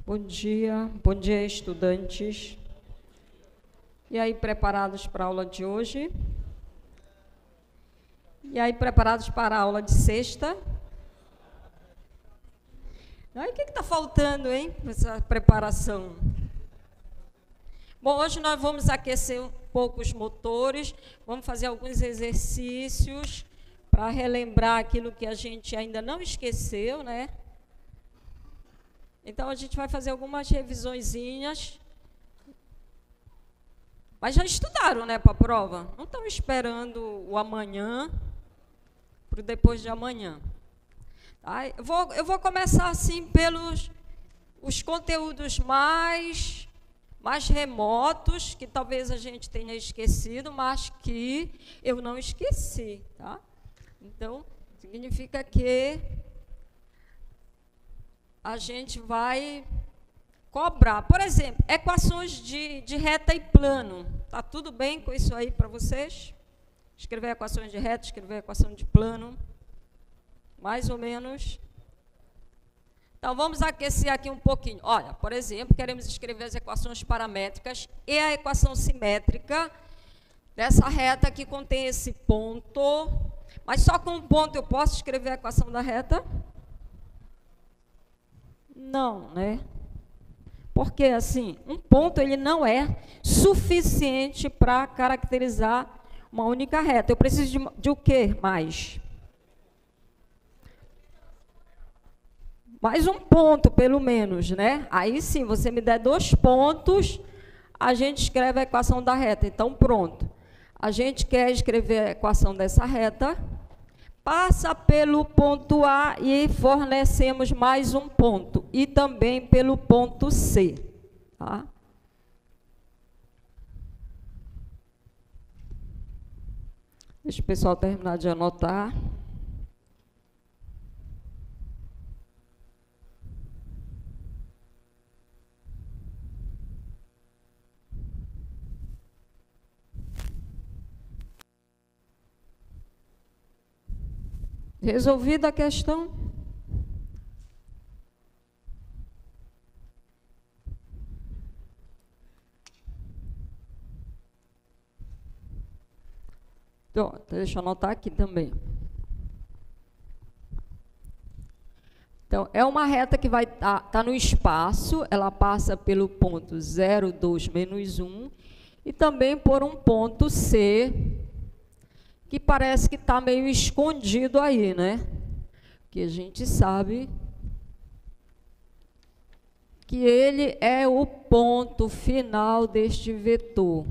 Bom dia, estudantes. E aí, preparados para a aula de hoje? E aí, preparados para a aula de sexta? Aí, o que está faltando, hein, essa preparação? Bom, hoje nós vamos aquecer um pouco os motores, vamos fazer alguns exercícios para relembrar aquilo que a gente ainda não esqueceu, né? Então, a gente vai fazer algumas revisõezinhas. Mas já estudaram, né, para a prova? Não estão esperando o amanhã para o depois de amanhã. Tá? Eu vou começar, assim, pelos os conteúdos mais remotos, que talvez a gente tenha esquecido, mas que eu não esqueci. Tá? Então, significa que a gente vai cobrar. Por exemplo, equações de reta e plano. Está tudo bem com isso aí para vocês? Escrever equações de reta, escrever equação de plano. Mais ou menos. Então, vamos aquecer aqui um pouquinho. Olha, por exemplo, queremos escrever as equações paramétricas e a equação simétrica dessa reta que contém esse ponto. Mas só com um ponto eu posso escrever a equação da reta? Não, né? Porque, assim, um ponto ele não é suficiente para caracterizar uma única reta. Eu preciso de o quê mais? Mais um ponto, pelo menos, né? Aí sim, você me der 2 pontos, a gente escreve a equação da reta. Então, pronto. A gente quer escrever a equação dessa reta, passa pelo ponto A e fornecemos mais um ponto. E também pelo ponto C. Tá? Deixa o pessoal terminar de anotar. Resolvida a questão? Então, deixa eu anotar aqui também. Então, é uma reta que vai tá no espaço, ela passa pelo ponto 0, 2, menos 1, e também por um ponto C, que parece que está meio escondido aí, né? Que a gente sabe que ele é o ponto final deste vetor.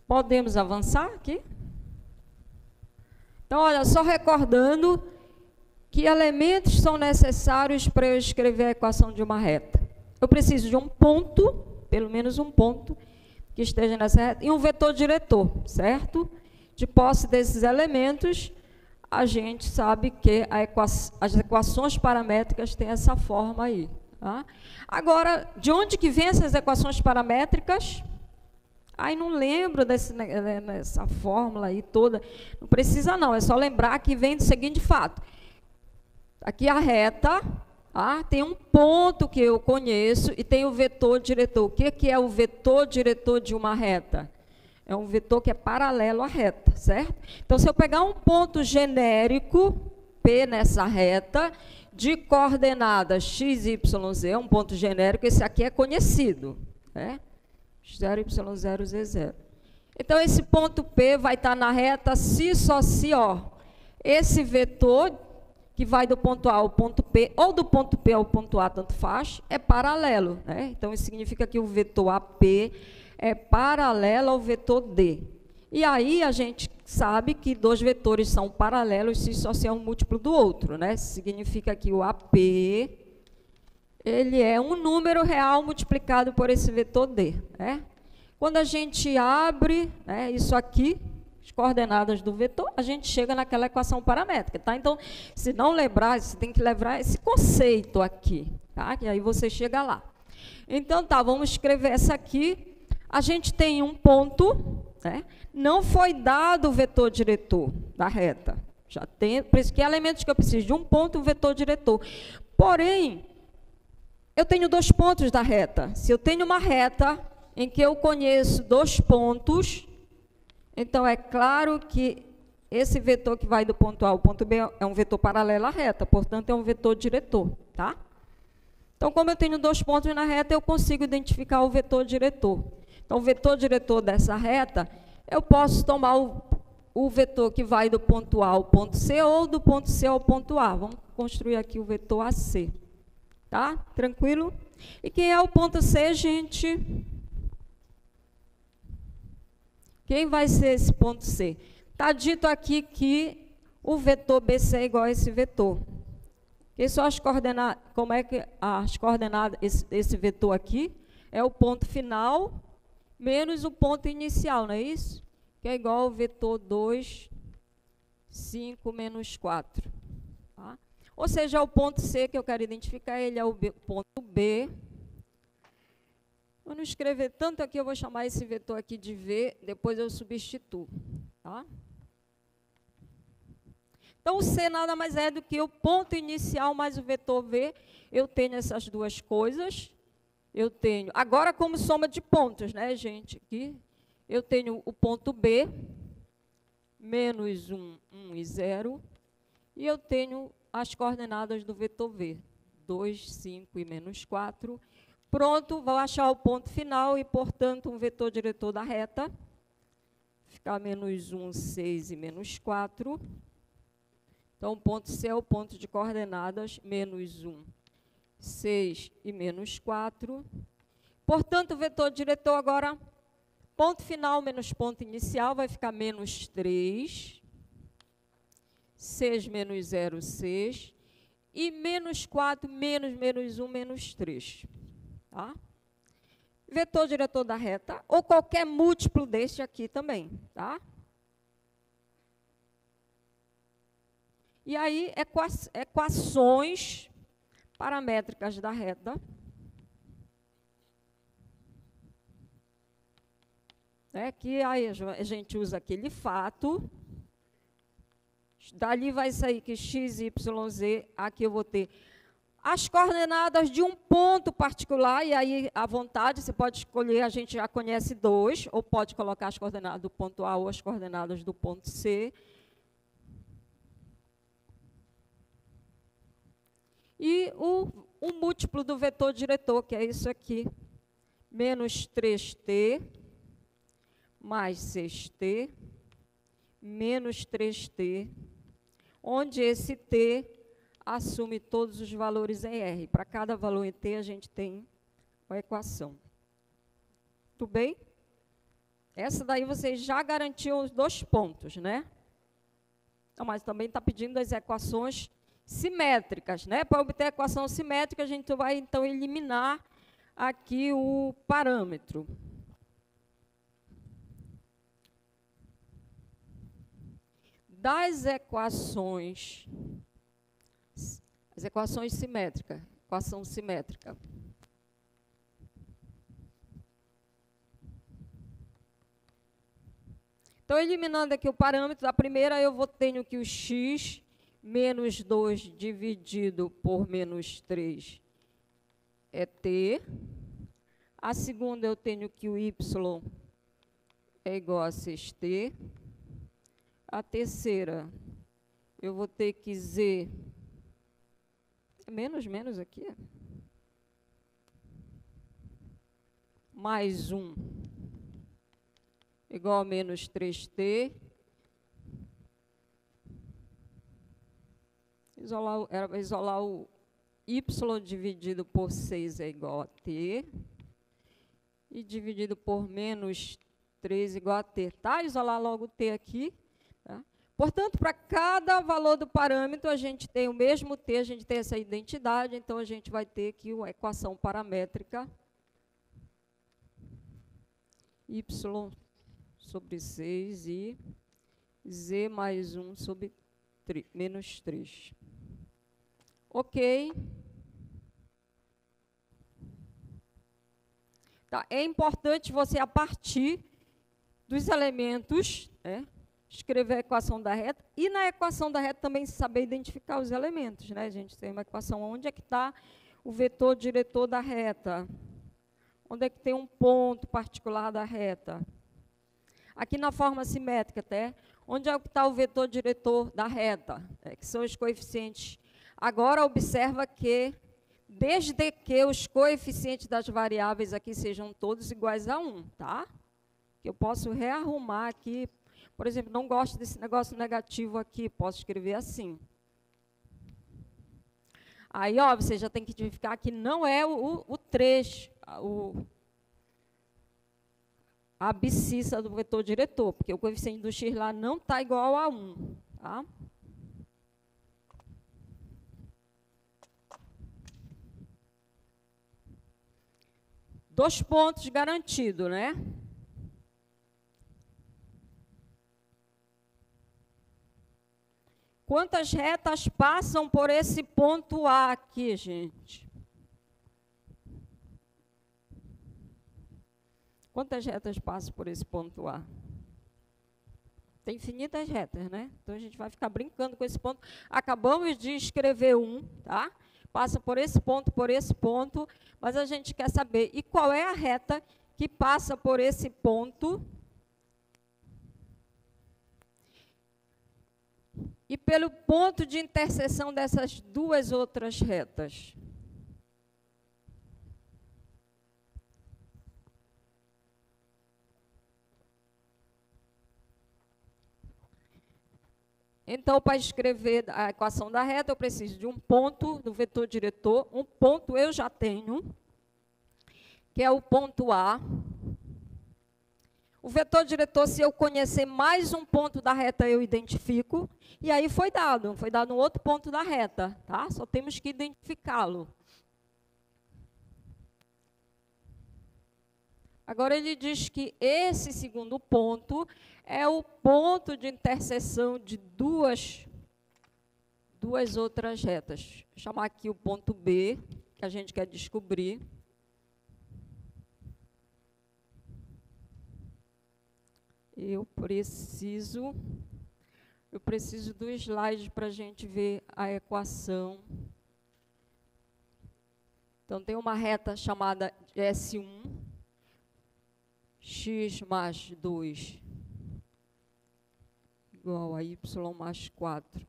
Podemos avançar aqui? Então, olha, só recordando que elementos são necessários para eu escrever a equação de uma reta. Eu preciso de um ponto, pelo menos um ponto, que esteja nessa reta, e um vetor diretor, certo? De posse desses elementos, a gente sabe que as equações paramétricas têm essa forma aí. Tá? Agora, de onde que vêm essas equações paramétricas? Aí não lembro dessa fórmula aí toda. Não precisa não, é só lembrar que vem do seguinte fato. Aqui a reta, tem um ponto que eu conheço e tem o vetor diretor. O que é o vetor diretor de uma reta? É um vetor que é paralelo à reta, certo? Então, se eu pegar um ponto genérico, P nessa reta, de coordenadas x, y, z, é um ponto genérico, esse aqui é conhecido, né? 0, y, 0, z, 0. Então, esse ponto P vai estar na reta si, só, si, ó. Esse vetor, que vai do ponto A ao ponto P, ou do ponto P ao ponto A, tanto faz, é paralelo, né? Então, isso significa que o vetor AP é paralelo ao vetor D. E aí a gente sabe que dois vetores são paralelos se só se é um múltiplo do outro, né? Significa que o AP, ele é um número real multiplicado por esse vetor D, né? Quando a gente abre, né, isso aqui, as coordenadas do vetor, a gente chega naquela equação paramétrica, tá? Então, se não lembrar, você tem que lembrar esse conceito aqui, tá? E aí você chega lá. Então, tá, vamos escrever essa aqui. A gente tem um ponto, né? Não foi dado o vetor diretor da reta. Já tem, por isso que é elementos que eu preciso de um ponto e um vetor diretor. Porém, eu tenho dois pontos da reta. Se eu tenho uma reta em que eu conheço dois pontos, então é claro que esse vetor que vai do ponto A ao ponto B é um vetor paralelo à reta, portanto, é um vetor diretor, tá? Então, como eu tenho dois pontos na reta, eu consigo identificar o vetor diretor. Então, o vetor diretor dessa reta, eu posso tomar o vetor que vai do ponto A ao ponto C ou do ponto C ao ponto A. Vamos construir aqui o vetor AC. Tá? Tranquilo? E quem é o ponto C, gente? Quem vai ser esse ponto C? Está dito aqui que o vetor BC é igual a esse vetor. Que são as coordenadas, como é que as coordenadas, esse vetor aqui é o ponto final menos o ponto inicial, não é isso? Que é igual ao vetor 2, 5 menos 4. Tá? Ou seja, o ponto C que eu quero identificar, ele é o ponto B. Vou não escrever tanto aqui, eu vou chamar esse vetor aqui de V, depois eu substituo. Tá? Então, o C nada mais é do que o ponto inicial mais o vetor V. Eu tenho essas duas coisas. Eu tenho, agora como soma de pontos, né, gente? Aqui, eu tenho o ponto B, menos 1, 1 e 0. E eu tenho as coordenadas do vetor V, 2, 5 e menos 4. Pronto, vou achar o ponto final e, portanto, um vetor diretor da reta. Ficar menos 1, 6 e menos 4. Então, o ponto C é o ponto de coordenadas, menos 1, 6 e menos 4. Portanto, o vetor diretor agora, ponto final menos ponto inicial, vai ficar menos 3. 6 menos 0, 6. E menos 4, menos 1, menos 3. Tá? Vetor diretor da reta, ou qualquer múltiplo deste aqui também, tá? E aí, equações paramétricas da reta. Que aí a gente usa aquele fato. Dali vai sair que x, y, z, aqui eu vou ter as coordenadas de um ponto particular, e aí, à vontade, você pode escolher, a gente já conhece dois, ou pode colocar as coordenadas do ponto A ou as coordenadas do ponto C. E o múltiplo do vetor diretor, que é isso aqui, menos 3t, mais 6t, menos 3t, onde esse t assume todos os valores em R. Para cada valor em t, a gente tem uma equação. Tudo bem? Essa daí vocês já garantiram os dois pontos, né? Não, mas também está pedindo as equações simétricas, né? Para obter a equação simétrica, a gente vai, então, eliminar aqui o parâmetro. Das equações, as equações simétricas, equação simétrica. Então, eliminando aqui o parâmetro, a primeira eu tenho que o x menos 2 dividido por menos 3 é t. A segunda eu tenho que o y é igual a 6t. A terceira, eu vou ter que z, menos aqui, mais 1 igual a menos 3t. Isolar o y dividido por 6 é igual a t. E dividido por menos 3 igual a t. Tá? Isolar logo o t aqui. Tá? Portanto, para cada valor do parâmetro, a gente tem o mesmo t, a gente tem essa identidade, então a gente vai ter aqui uma equação paramétrica y sobre 6 e z mais 1 sobre menos 3. Ok. Tá, é importante você, a partir dos elementos, né, escrever a equação da reta, e na equação da reta também saber identificar os elementos. Né? A gente tem uma equação onde é que está o vetor diretor da reta, onde é que tem um ponto particular da reta. Aqui na forma simétrica, até, onde é que está o vetor diretor da reta, que são os coeficientes. Agora, observa que, desde que os coeficientes das variáveis aqui sejam todos iguais a 1, tá? Eu posso rearrumar aqui, por exemplo, não gosto desse negócio negativo aqui, posso escrever assim. Aí, ó, você já tem que identificar que não é o 3, a abscissa do vetor diretor, porque o coeficiente do x lá não está igual a 1. Tá? Dois pontos garantido, né? Quantas retas passam por esse ponto A aqui, gente? Quantas retas passam por esse ponto A? Tem infinitas retas, né? Então, a gente vai ficar brincando com esse ponto. Acabamos de escrever um, tá? Passa por esse ponto, mas a gente quer saber, e qual é a reta que passa por esse ponto e pelo ponto de interseção dessas duas outras retas? Então, para escrever a equação da reta, eu preciso de um ponto do vetor diretor. Um ponto eu já tenho, que é o ponto A. O vetor diretor, se eu conhecer mais um ponto da reta, eu identifico. E aí foi dado um outro ponto da reta. Tá? Só temos que identificá-lo. Agora, ele diz que esse segundo ponto é o ponto de interseção de duas outras retas. Vou chamar aqui o ponto B, que a gente quer descobrir. Eu preciso do slide para a gente ver a equação. Então, tem uma reta chamada S1, x mais 2 igual a y mais 4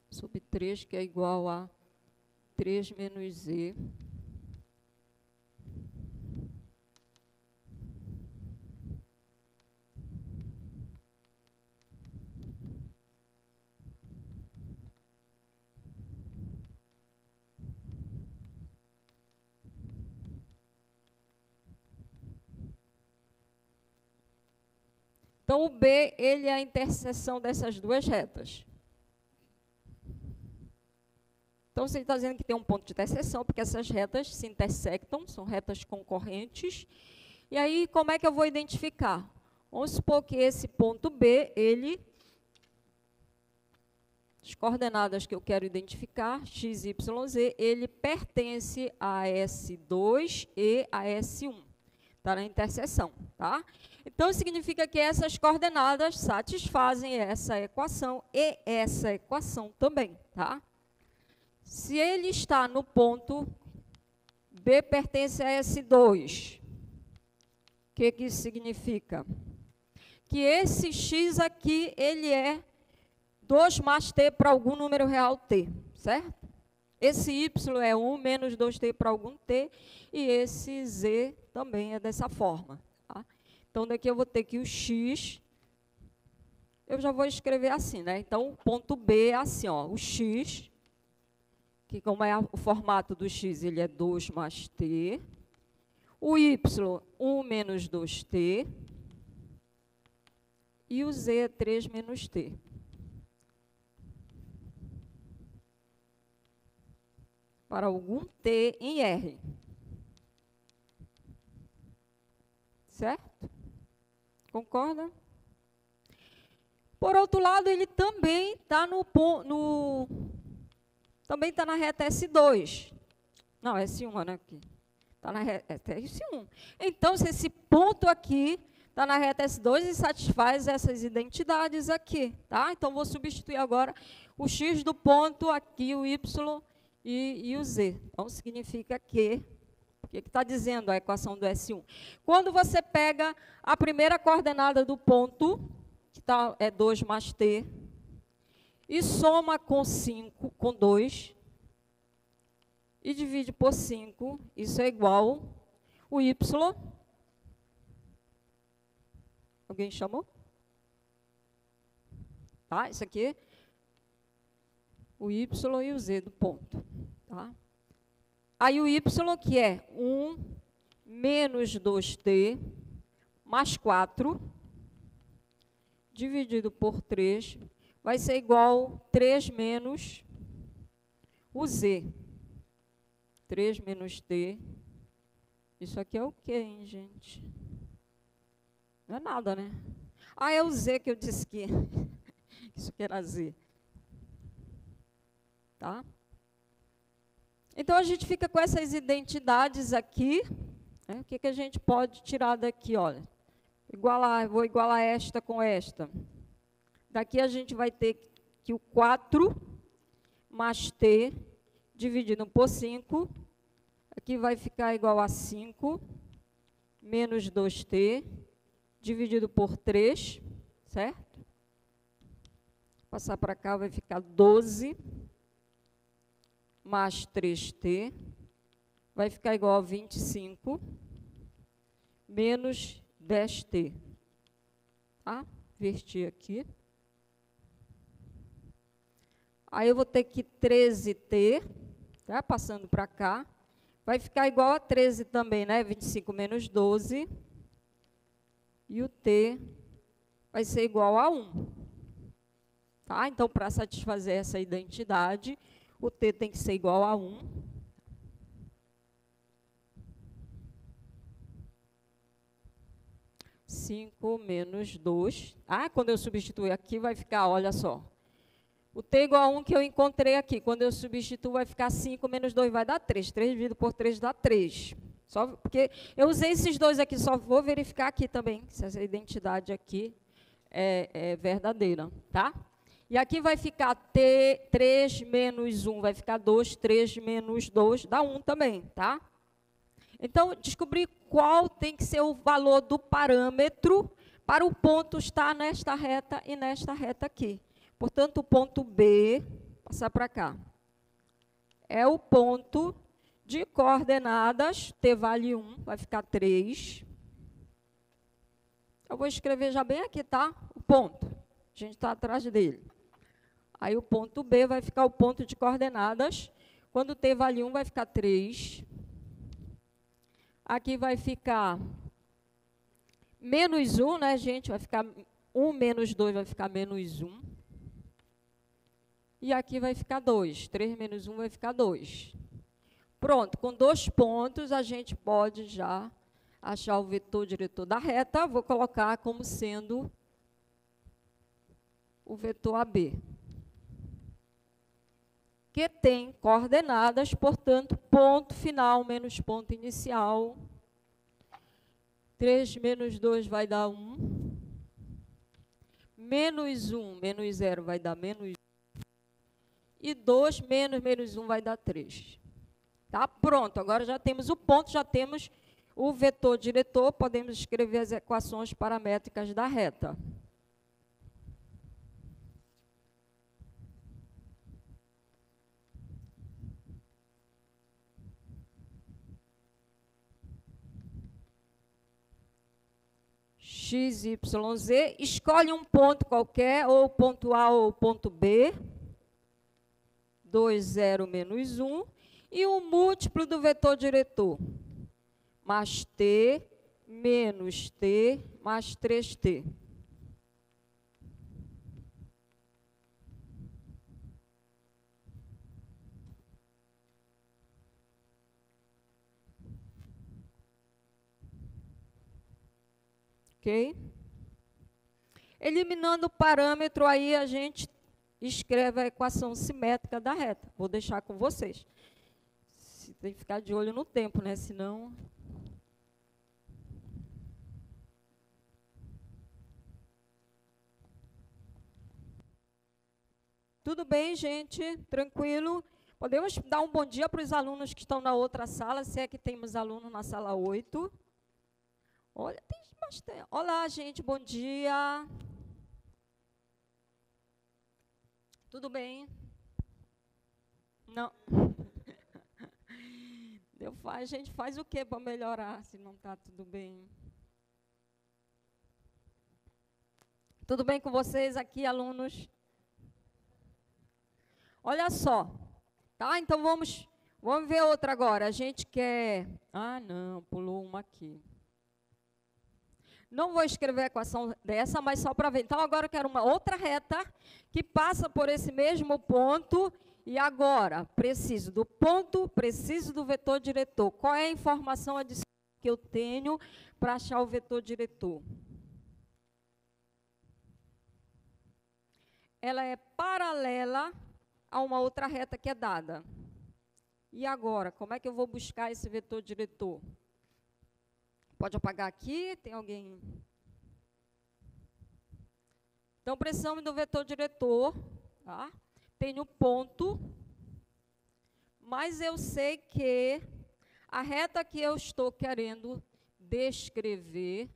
sobre 3, que é igual a 3 menos z. Então, o B, ele é a interseção dessas duas retas. Então, você está dizendo que tem um ponto de interseção, porque essas retas se intersectam, são retas concorrentes. E aí, como é que eu vou identificar? Vamos supor que esse ponto B, as coordenadas que eu quero identificar, x, y, z, ele pertence a S2 e a S1. Está na interseção, tá? Então, significa que essas coordenadas satisfazem essa equação e essa equação também, tá? Se ele está no ponto B pertence a S2, o que isso significa? Que esse x aqui, ele é 2 mais t para algum número real t, certo? Esse y é 1 menos 2t para algum t, e esse z também é dessa forma. Tá? Então, daqui eu vou ter que o x, eu já vou escrever assim, né? Então, o ponto B é assim, ó, o x, que como é o formato do x, ele é 2 mais t, o y, 1 menos 2t, e o Z é 3 menos T. Para algum T em R. Certo? Concorda? Por outro lado, ele também está também está na reta S2. Não, S1, né? Está na reta S1. Então, se esse ponto aqui está na reta S2 e satisfaz essas identidades aqui, tá? Então, vou substituir agora o X do ponto aqui, o Y e o Z. Então, significa que... O que está dizendo a equação do S1? Quando você pega a primeira coordenada do ponto, que é 2 mais T, e soma com 5, com 2, e divide por 5, isso é igual o Y. Alguém chamou? Tá? Isso aqui, o Y e o Z do ponto. Tá? Aí o Y, que é 1 menos 2T mais 4, dividido por 3, vai ser igual 3 menos o Z. 3 menos T. Isso aqui é o quê, hein, gente? Não é nada, né? Ah, é o Z que eu disse que isso aqui era Z. Tá? Então, a gente fica com essas identidades aqui. Né? O que a gente pode tirar daqui? Olha, vou igualar esta com esta. Daqui a gente vai ter que o 4 mais T dividido por 5. Aqui vai ficar igual a 5 menos 2T dividido por 3, certo? Passar para cá vai ficar 12 mais 3T, vai ficar igual a 25, menos 10T. Tá? Inverti aqui. Aí eu vou ter que 13T, tá? Passando para cá, vai ficar igual a 13 também, né? 25 menos 12. E o T vai ser igual a 1. Tá? Então, para satisfazer essa identidade, o T tem que ser igual a 1. Cinco menos 2. Ah, quando eu substituir aqui, vai ficar, olha só. O T igual a 1 que eu encontrei aqui. Quando eu substituo, vai ficar 5 menos 2, vai dar 3. 3 dividido por 3 dá 3. Só porque eu usei esses dois aqui, só vou verificar aqui também, se essa identidade aqui é verdadeira, tá? E aqui vai ficar T, 3 menos 1, vai ficar 2, 3 menos 2, dá 1 também, tá? Então, descobrir qual tem que ser o valor do parâmetro para o ponto estar nesta reta e nesta reta aqui. Portanto, o ponto B, passar para cá, é o ponto de coordenadas, T vale 1, vai ficar 3. Eu vou escrever já bem aqui, tá? O ponto. A gente está atrás dele. Aí o ponto B vai ficar o ponto de coordenadas. Quando T vale 1, vai ficar 3. Aqui vai ficar menos 1, né, gente? Vai ficar 1 menos 2, vai ficar menos 1. E aqui vai ficar 2. 3 menos 1 vai ficar 2. Pronto, com 2 pontos, a gente pode já achar o vetor diretor da reta. Vou colocar como sendo o vetor AB, que tem coordenadas, portanto, ponto final menos ponto inicial. 3 menos 2 vai dar 1. Menos 1, menos 0 vai dar menos 1. E 2 menos 1 vai dar 3. Tá? Pronto, agora já temos o ponto, já temos o vetor diretor, podemos escrever as equações paramétricas da reta. X, Y, Z, escolhe um ponto qualquer, ou ponto A ou ponto B, 2, 0, menos 1, e o múltiplo do vetor diretor, mais T, menos T, mais 3T. Ok? Eliminando o parâmetro, aí a gente escreve a equação simétrica da reta. Vou deixar com vocês. Tem que ficar de olho no tempo, né? Senão... Tudo bem, gente? Tranquilo? Podemos dar um bom dia para os alunos que estão na outra sala, se é que temos alunos na sala 8. Olha, tem bastante. Olá, gente, bom dia. Tudo bem? Não. A gente faz o que para melhorar, se não está tudo bem? Tudo bem com vocês aqui, alunos? Olha só, tá? Então vamos ver outra agora. A gente quer... Ah, não, pulou uma aqui. Não vou escrever a equação dessa, mas só para ver. Então, agora eu quero uma outra reta que passa por esse mesmo ponto. E agora, preciso do ponto, preciso do vetor diretor. Qual é a informação adicional que eu tenho para achar o vetor diretor? Ela é paralela a uma outra reta que é dada. E agora, como é que eu vou buscar esse vetor diretor? Pode apagar aqui, tem alguém... Então, precisamos do vetor diretor, tá? Tenho ponto, mas eu sei que a reta que eu estou querendo descrever...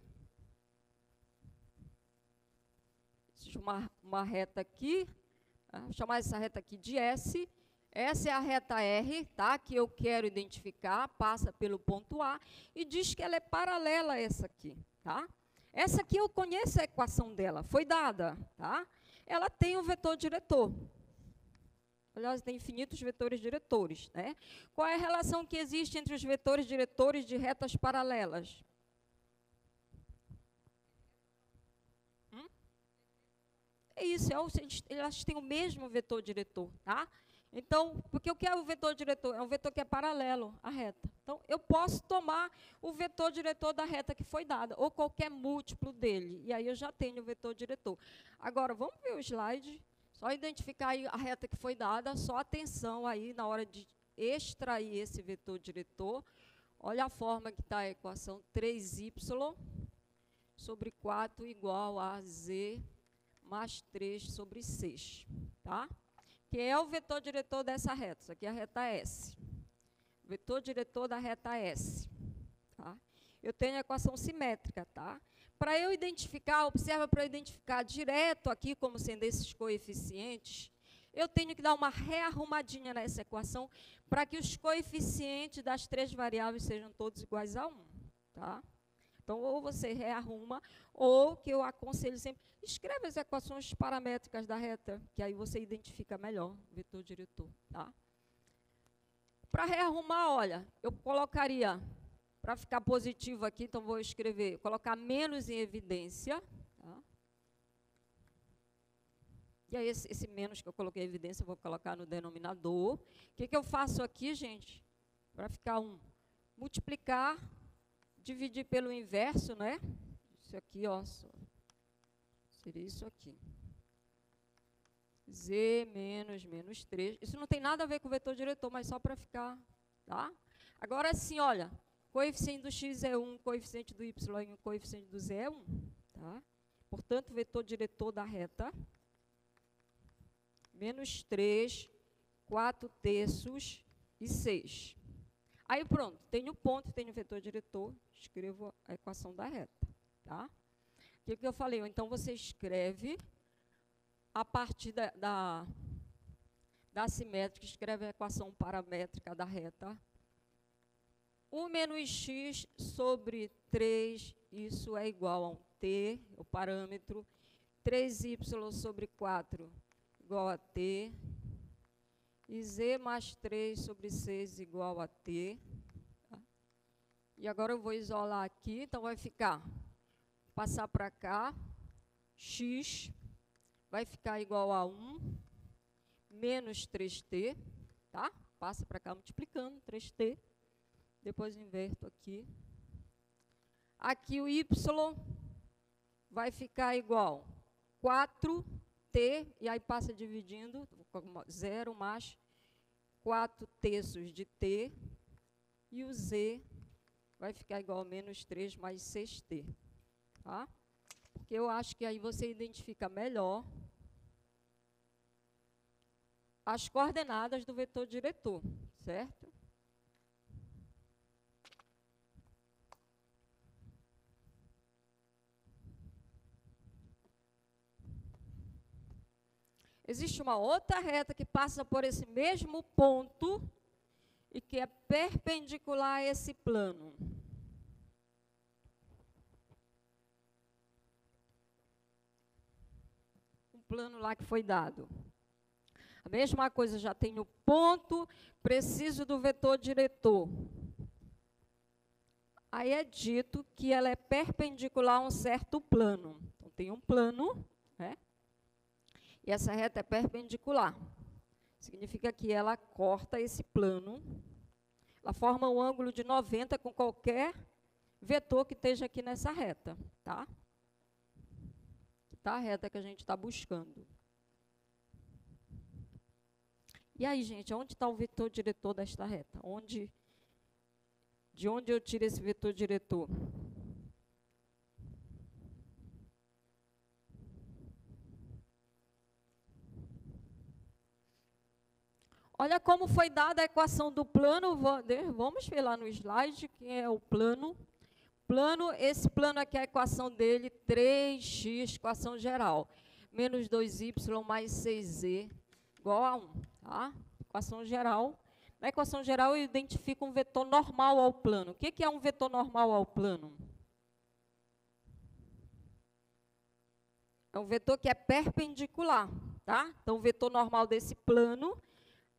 Existe uma reta aqui, vou chamar essa reta aqui de S. Essa é a reta R, tá? Que eu quero identificar, passa pelo ponto A, e diz que ela é paralela a essa aqui, tá? Essa aqui eu conheço a equação dela, foi dada, tá? Ela tem um vetor diretor. Aliás, tem infinitos vetores diretores, né? Qual é a relação que existe entre os vetores diretores de retas paralelas? É isso, elas têm o mesmo vetor diretor, tá? Então, porque o que é o vetor diretor? É um vetor que é paralelo à reta. Então, eu posso tomar o vetor diretor da reta que foi dada, ou qualquer múltiplo dele, e aí eu já tenho o vetor diretor. Agora, vamos ver o slide, só identificar aí a reta que foi dada, só atenção aí na hora de extrair esse vetor diretor. Olha a forma que está a equação 3y sobre 4 igual a z mais 3 sobre 6, tá? Que é o vetor diretor dessa reta. Isso aqui é a reta S. Vetor diretor da reta S. Tá? Eu tenho a equação simétrica, tá? Para eu identificar, observa, para eu identificar direto aqui como sendo esses coeficientes, eu tenho que dar uma rearrumadinha nessa equação para que os coeficientes das três variáveis sejam todos iguais a 1, tá? Então, ou você rearruma, ou que eu aconselho sempre, escreve as equações paramétricas da reta, que aí você identifica melhor o vetor diretor, tá? Para rearrumar, olha, eu colocaria, para ficar positivo aqui, então vou escrever, colocar menos em evidência, tá? E aí esse menos que eu coloquei em evidência, eu vou colocar no denominador. O que eu faço aqui, gente? Para ficar 1, multiplicar, dividir pelo inverso, né? Isso aqui, ó, seria isso aqui. Z menos 3. Isso não tem nada a ver com o vetor diretor, mas só para ficar, tá? Agora sim, olha, coeficiente do x é 1, coeficiente do y é 1, coeficiente do z é 1, tá? Portanto, vetor diretor da reta, menos 3, 4/3 e 6. Aí pronto, tenho ponto, tenho vetor diretor, escrevo a equação da reta, tá? O que eu falei? Então, você escreve a partir da simétrica, escreve a equação paramétrica da reta. 1 menos x sobre 3, isso é igual a um t, o parâmetro. 3y sobre 4 igual a t. E z mais 3 sobre 6 igual a t. Tá? E agora eu vou isolar aqui, então vai ficar, passar para cá, x vai ficar igual a 1 menos 3t, tá? Passa para cá multiplicando, 3t. Depois inverto aqui. Aqui o y vai ficar igual 4t, e aí passa dividindo, 0 mais 4/3 de t, e o z vai ficar igual a menos 3 mais 6t. Tá? Porque eu acho que aí você identifica melhor as coordenadas do vetor diretor, certo? Existe uma outra reta que passa por esse mesmo ponto e que é perpendicular a esse plano. Um plano lá que foi dado. A mesma coisa, já tenho ponto, preciso do vetor diretor. Aí é dito que ela é perpendicular a um certo plano. Então, tem um plano, né? E essa reta é perpendicular. Significa que ela corta esse plano. Ela forma um ângulo de 90 com qualquer vetor que esteja aqui nessa reta, tá? Que tá a reta que a gente está buscando. E aí, gente, onde está o vetor diretor desta reta? De onde eu tiro esse vetor diretor? Olha como foi dada a equação do plano. Vamos ver lá no slide, que é o plano. Esse plano aqui é a equação dele, 3x, equação geral. Menos 2y mais 6z igual a 1. Tá? Equação geral. Na equação geral, eu identifico um vetor normal ao plano. O que é um vetor normal ao plano? É um vetor que é perpendicular. Tá? Então, o vetor normal desse plano,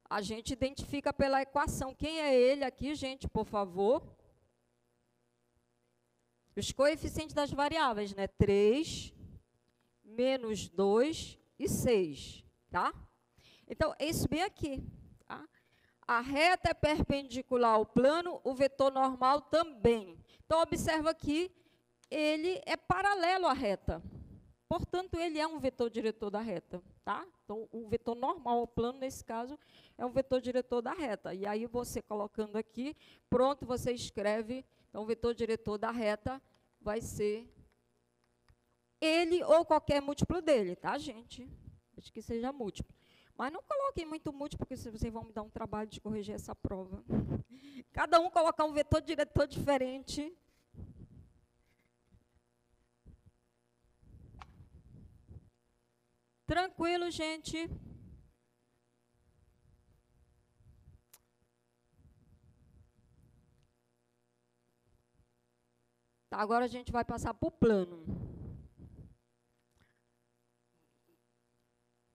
a gente identifica pela equação. Quem é ele aqui, gente, por favor? Os coeficientes das variáveis, né? 3, menos 2 e 6. Tá? Então, é isso bem aqui. Tá? A reta é perpendicular ao plano, o vetor normal também. Então, observa que ele é paralelo à reta. Portanto, ele é um vetor diretor da reta. Tá? Então, o vetor normal ao plano, nesse caso, é um vetor diretor da reta. E aí, você colocando aqui, pronto, você escreve. Então, o vetor diretor da reta vai ser ele ou qualquer múltiplo dele, tá, gente? Acho que seja múltiplo. Mas não coloquem muito múltiplo, porque vocês vão me dar um trabalho de corrigir essa prova. Cada um colocar um vetor diretor diferente. Tranquilo, gente? Tá, agora a gente vai passar para o plano.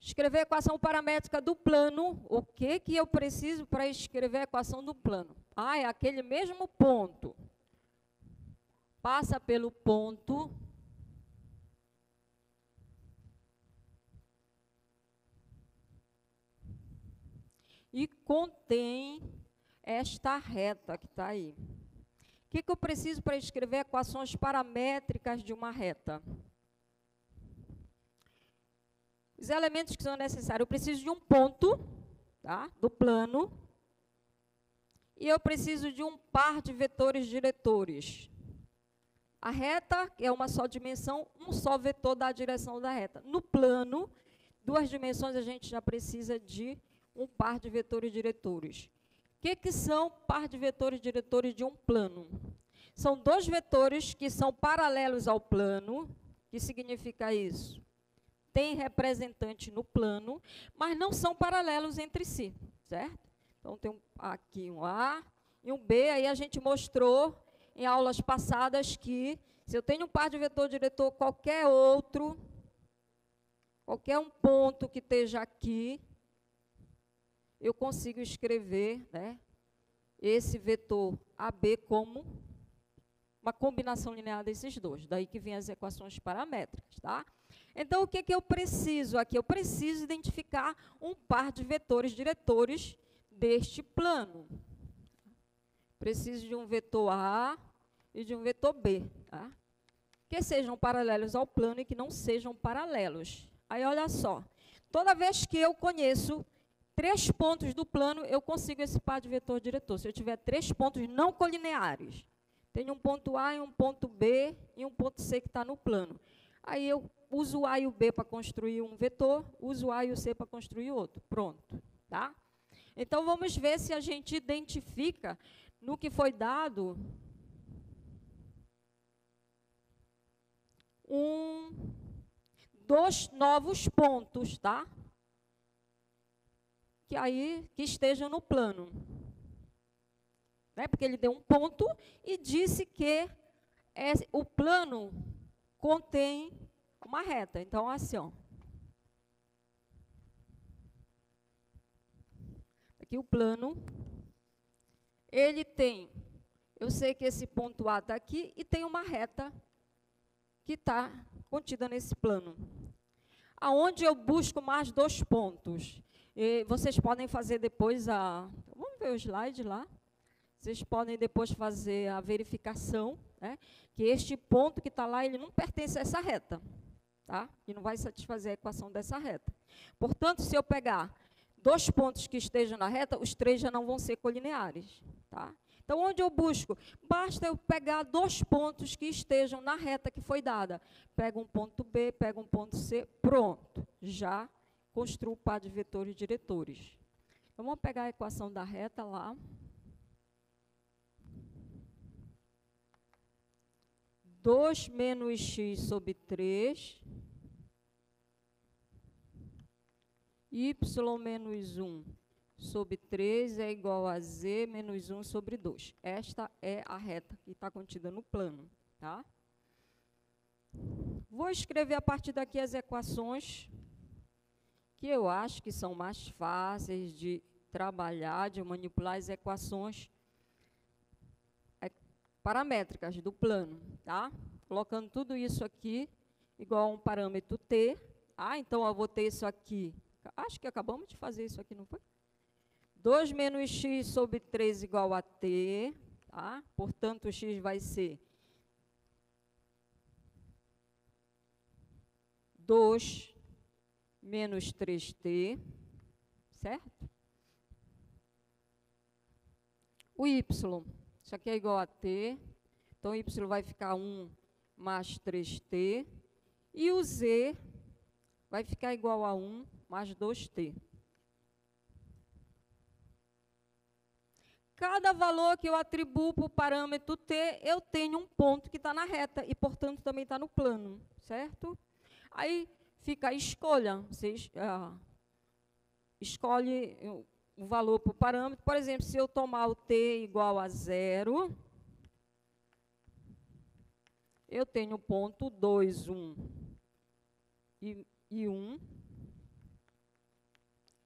Escrever a equação paramétrica do plano. O que eu preciso para escrever a equação do plano? Ah, é aquele mesmo ponto. Passa pelo ponto. E contém esta reta que está aí. O que eu preciso para escrever equações paramétricas de uma reta? Os elementos que são necessários, eu preciso de um ponto, tá, do plano, e eu preciso de um par de vetores diretores. A reta, que é uma só dimensão, um só vetor dá a direção da reta. No plano, 2 dimensões, a gente já precisa de um par de vetores diretores. O que são par de vetores diretores de um plano? São 2 vetores que são paralelos ao plano. O que significa isso? Tem representante no plano, mas não são paralelos entre si, certo? Então, tem aqui um A e um B. Aí a gente mostrou em aulas passadas que, se eu tenho um par de vetor diretor, qualquer um ponto que esteja aqui, eu consigo escrever, né, esse vetor AB como uma combinação linear desses dois. Daí que vem as equações paramétricas, tá? Então, o que eu preciso aqui? Eu preciso identificar um par de vetores diretores deste plano. Preciso de um vetor A e de um vetor B, tá? que sejam paralelos ao plano e que não sejam paralelos. Aí, olha só, toda vez que eu conheço 3 pontos do plano, eu consigo esse par de vetor diretor. Se eu tiver 3 pontos não colineares, tenho um ponto A e um ponto B e um ponto C que está no plano. Aí eu uso o A e o B para construir um vetor, uso o A e o C para construir outro. Pronto, tá? Então, vamos ver se a gente identifica no que foi dado dois novos pontos, tá? Que estejam no plano. Né? Porque ele deu um ponto e disse que o plano contém uma reta. Então, assim, ó. Aqui o plano, ele tem, eu sei que esse ponto A está aqui e tem uma reta que está contida nesse plano. Aonde eu busco mais 2 pontos? E vocês podem fazer depois vamos ver o slide lá. Vocês podem depois fazer a verificação, né, que este ponto que está lá, ele não pertence a essa reta, tá? E não vai satisfazer a equação dessa reta. Portanto, se eu pegar 2 pontos que estejam na reta, os 3 já não vão ser colineares, tá? Então, onde eu busco? Basta eu pegar 2 pontos que estejam na reta que foi dada. Pego um ponto B, pego um ponto C, pronto. Já construo o par de vetores diretores. Então, vamos pegar a equação da reta lá. 2 menos x sobre 3, y menos 1 sobre 3 é igual a z menos 1 sobre 2. Esta é a reta que está contida no plano, tá? Vou escrever a partir daqui as equações que eu acho que são mais fáceis de trabalhar, de manipular as equações paramétricas do plano, tá? Colocando tudo isso aqui igual a um parâmetro t. Então eu vou ter isso aqui. Acho que acabamos de fazer isso aqui, não foi? 2 menos x sobre 3 igual a t, tá? Portanto, o x vai ser 2 menos 3t, certo? O y, isso aqui é igual a t, então y vai ficar 1 mais 3t, e o z vai ficar igual a 1 mais 2t. Cada valor que eu atribuo para o parâmetro t, eu tenho um ponto que está na reta, e, portanto, também está no plano, certo? Aí fica a escolha, você escolhe o valor para o parâmetro. Por exemplo, se eu tomar o t igual a 0, eu tenho ponto 2, 1 e 1.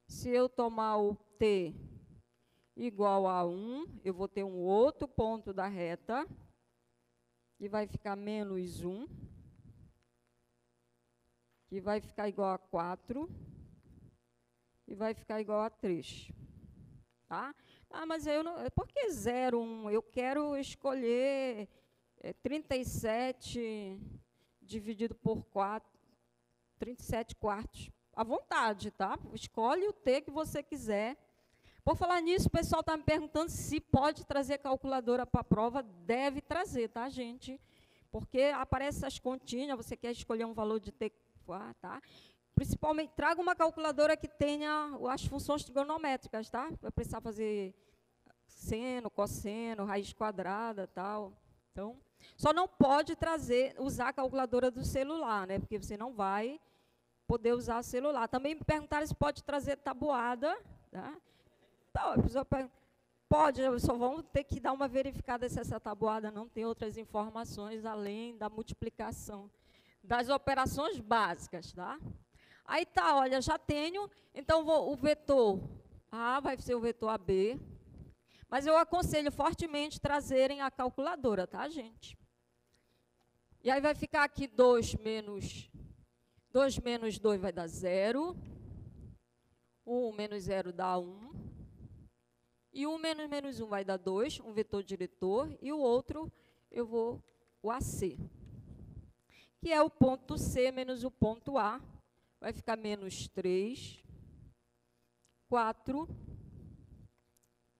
Se eu tomar o t igual a 1, eu vou ter um outro ponto da reta, que vai ficar menos 1, que vai ficar igual a 4, e vai ficar igual a 3. Tá? Mas eu não, por que 0, 1? Eu quero escolher 37 dividido por 4, 37 quartos. À vontade, tá? Escolhe o t que você quiser. Por falar nisso, o pessoal está me perguntando se pode trazer calculadora para a prova. Deve trazer, tá, gente? Porque aparecem essas continhas, você quer escolher um valor de t, tá? Principalmente, traga uma calculadora que tenha as funções trigonométricas, tá? Vai precisar fazer seno, cosseno, raiz quadrada, tal. Então, só não pode usar a calculadora do celular, né? Porque você não vai poder usar o celular. Também me perguntaram se pode trazer tabuada, tá? Então, a pessoa pode, só vamos ter que dar uma verificada se essa tabuada não tem outras informações além da multiplicação das operações básicas, tá? Aí tá, olha, já tenho, então o vetor A vai ser o vetor AB, mas eu aconselho fortemente trazerem a calculadora, tá, gente? E aí vai ficar aqui 2 menos 2 vai dar 0, 1 menos 0 dá 1, e 1 menos 1 vai dar 2, um vetor diretor, e o outro o AC. que é o ponto C menos o ponto A. Vai ficar menos 3, 4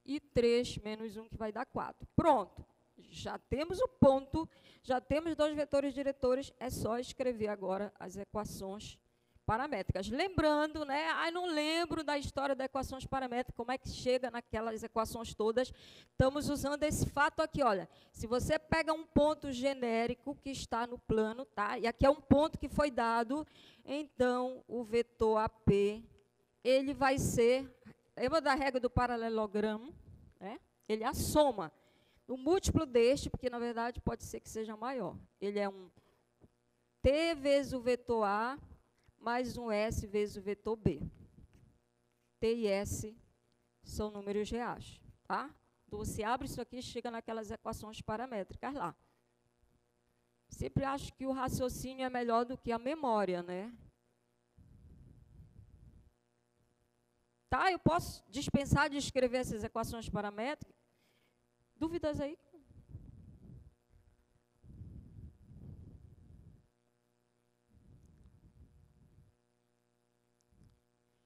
e 3 menos 1, que vai dar 4. Pronto. Já temos o ponto, já temos dois vetores diretores, é só escrever agora as equações paramétricas. Lembrando, né? Não lembro da história das equações paramétricas, como é que chega naquelas equações todas. Estamos usando esse fato aqui, olha. Se você pega um ponto genérico que está no plano, tá? E aqui é um ponto que foi dado, então o vetor AP, ele vai ser, lembra da regra do paralelogramo, né? Ele é a soma. O múltiplo deste, porque na verdade pode ser que seja maior. Ele é um T vezes o vetor A, mais um S vezes o vetor B. T e S são números reais. Tá? Então, você abre isso aqui e chega naquelas equações paramétricas lá. Sempre acho que o raciocínio é melhor do que a memória, né? Tá? Eu posso dispensar de escrever essas equações paramétricas? Dúvidas aí?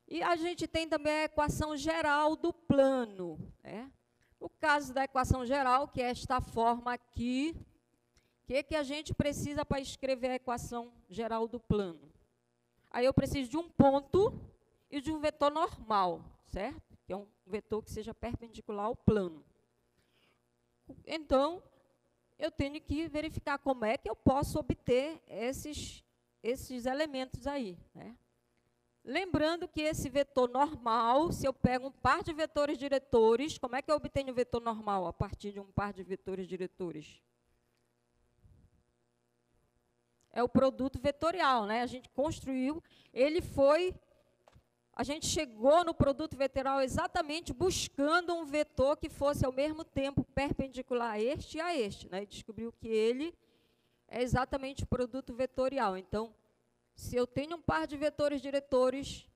E a gente tem também a equação geral do plano, né? No caso da equação geral, que é esta forma aqui, o que a gente precisa para escrever a equação geral do plano? Aí eu preciso de um ponto e de um vetor normal, certo? Que é um vetor que seja perpendicular ao plano. Então, eu tenho que verificar como é que eu posso obter esses elementos aí, né? Lembrando que esse vetor normal, se eu pego um par de vetores diretores, como é que eu obtenho o vetor normal a partir de um par de vetores diretores? É o produto vetorial, né? A gente construiu, a gente chegou no produto vetorial exatamente buscando um vetor que fosse ao mesmo tempo perpendicular a este e a este, né? E descobriu que ele é exatamente o produto vetorial. Então, se eu tenho um par de vetores diretores,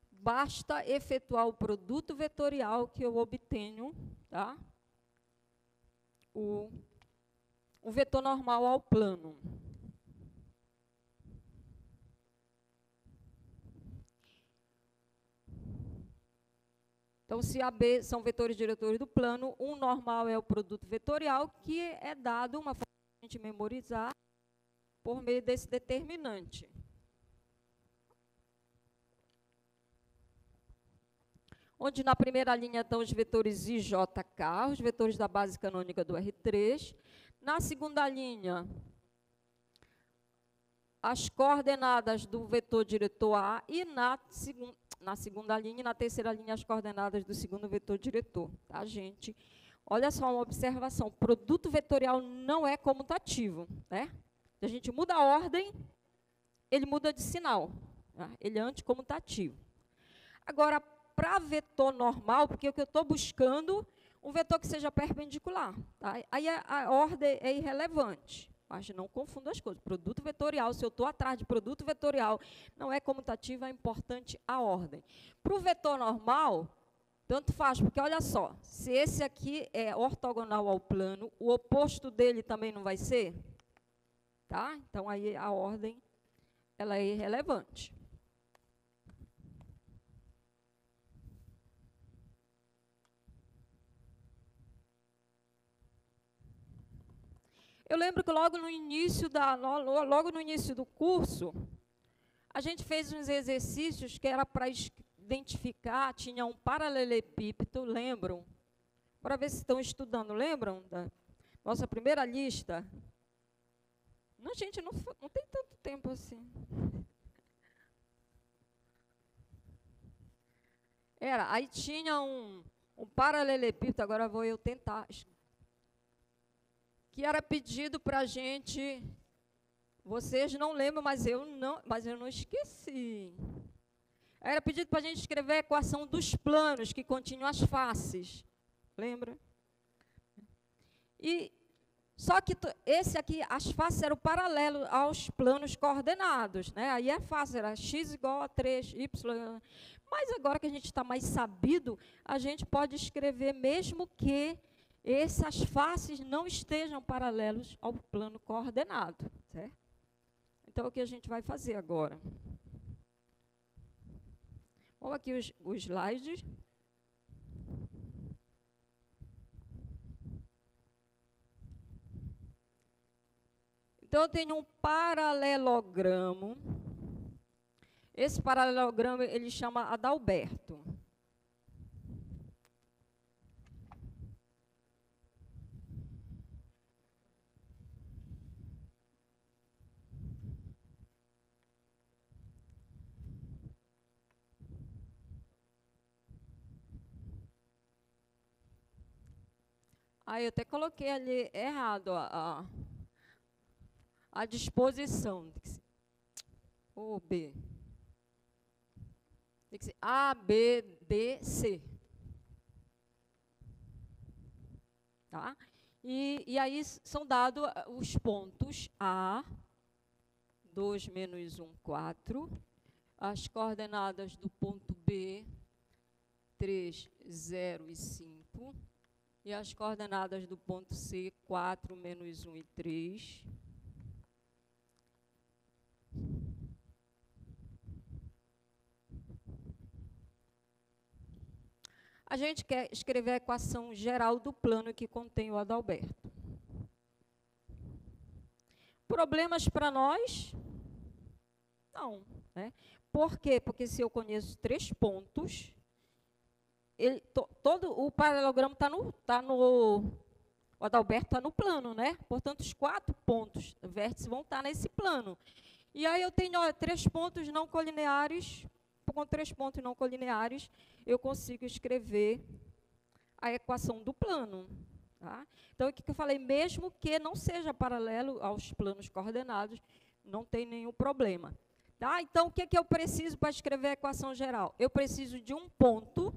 basta efetuar o produto vetorial que eu obtenho, tá? O vetor normal ao plano. Então, se AB são vetores diretores do plano, um normal é o produto vetorial, que é dado, uma forma de a gente memorizar, por meio desse determinante. Onde na primeira linha estão os vetores I, J, K, os vetores da base canônica do R3. Na segunda linha, as coordenadas do vetor diretor A e na segunda linha e na terceira linha as coordenadas do segundo vetor diretor. Tá, gente? Olha só uma observação. O produto vetorial não é comutativo, né? Se a gente muda a ordem, ele muda de sinal. Tá? Ele é anticomutativo. Agora, para vetor normal, porque o que eu estou buscando, um vetor que seja perpendicular. Tá? Aí a ordem é irrelevante. Mas não confunda as coisas. Produto vetorial, se eu estou atrás de produto vetorial, não é comutativo, é importante a ordem. Para o vetor normal, tanto faz, porque olha só, se esse aqui é ortogonal ao plano, o oposto dele também não vai ser? Tá? Então, aí a ordem ela é irrelevante. Eu lembro que logo no início do curso, a gente fez uns exercícios que era para identificar, tinha um paralelepípedo, lembram? Para ver se estão estudando, lembram da nossa primeira lista? Não, gente, não tem tanto tempo assim. Aí tinha um paralelepípedo, agora vou eu tentar, que era pedido para a gente, vocês não lembram, mas eu não esqueci. Era pedido para a gente escrever a equação dos planos, que continham as faces. Lembra? Só que esse aqui, as faces eram paralelos aos planos coordenados, né? Aí é fácil, era x igual a 3, y. Mas agora que a gente está mais sabido, a gente pode escrever mesmo que essas faces não estejam paralelos ao plano coordenado, certo? Então, o que a gente vai fazer agora? Vamos aqui os slides. Então, eu tenho um paralelogramo. Esse paralelogramo, ele chama Adalberto. Aí eu até coloquei ali errado a disposição. O B. Tem que ser A, B, D, C. Tá? E aí são dados os pontos A, 2 menos 1, 4. As coordenadas do ponto B, 3, 0 e 5. E as coordenadas do ponto C, 4, menos 1 e 3. A gente quer escrever a equação geral do plano que contém o Adalberto. Problemas para nós? Não. Né? Por quê? Porque se eu conheço 3 pontos, todo o paralelogramo o Adalberto está no plano, né? Portanto, os 4 pontos vértices vão estar nesse plano. E aí eu tenho 3 pontos não colineares. Com 3 pontos não colineares, eu consigo escrever a equação do plano. Tá? Então, o que eu falei? Mesmo que não seja paralelo aos planos coordenados, não tem nenhum problema. Tá? Então, o que eu preciso para escrever a equação geral? Eu preciso de um ponto.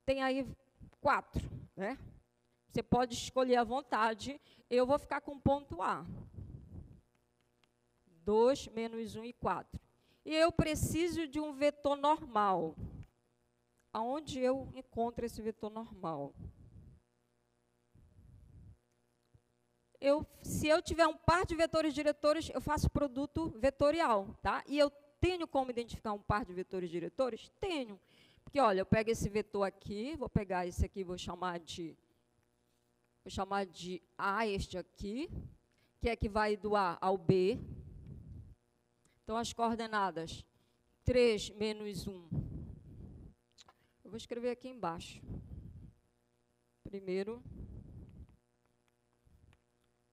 Tem aí 4. Né? Você pode escolher à vontade. Eu vou ficar com o ponto A. 2, menos 1 e 4. E eu preciso de um vetor normal. Aonde eu encontro esse vetor normal? Se eu tiver um par de vetores diretores, eu faço produto vetorial. Tá? E eu tenho como identificar um par de vetores diretores? Tenho. Porque, olha, eu pego esse vetor aqui, vou pegar esse aqui, vou chamar de A, este aqui, que é que vai do A ao B. Então, as coordenadas 3 menos 1. Eu vou escrever aqui embaixo. Primeiro.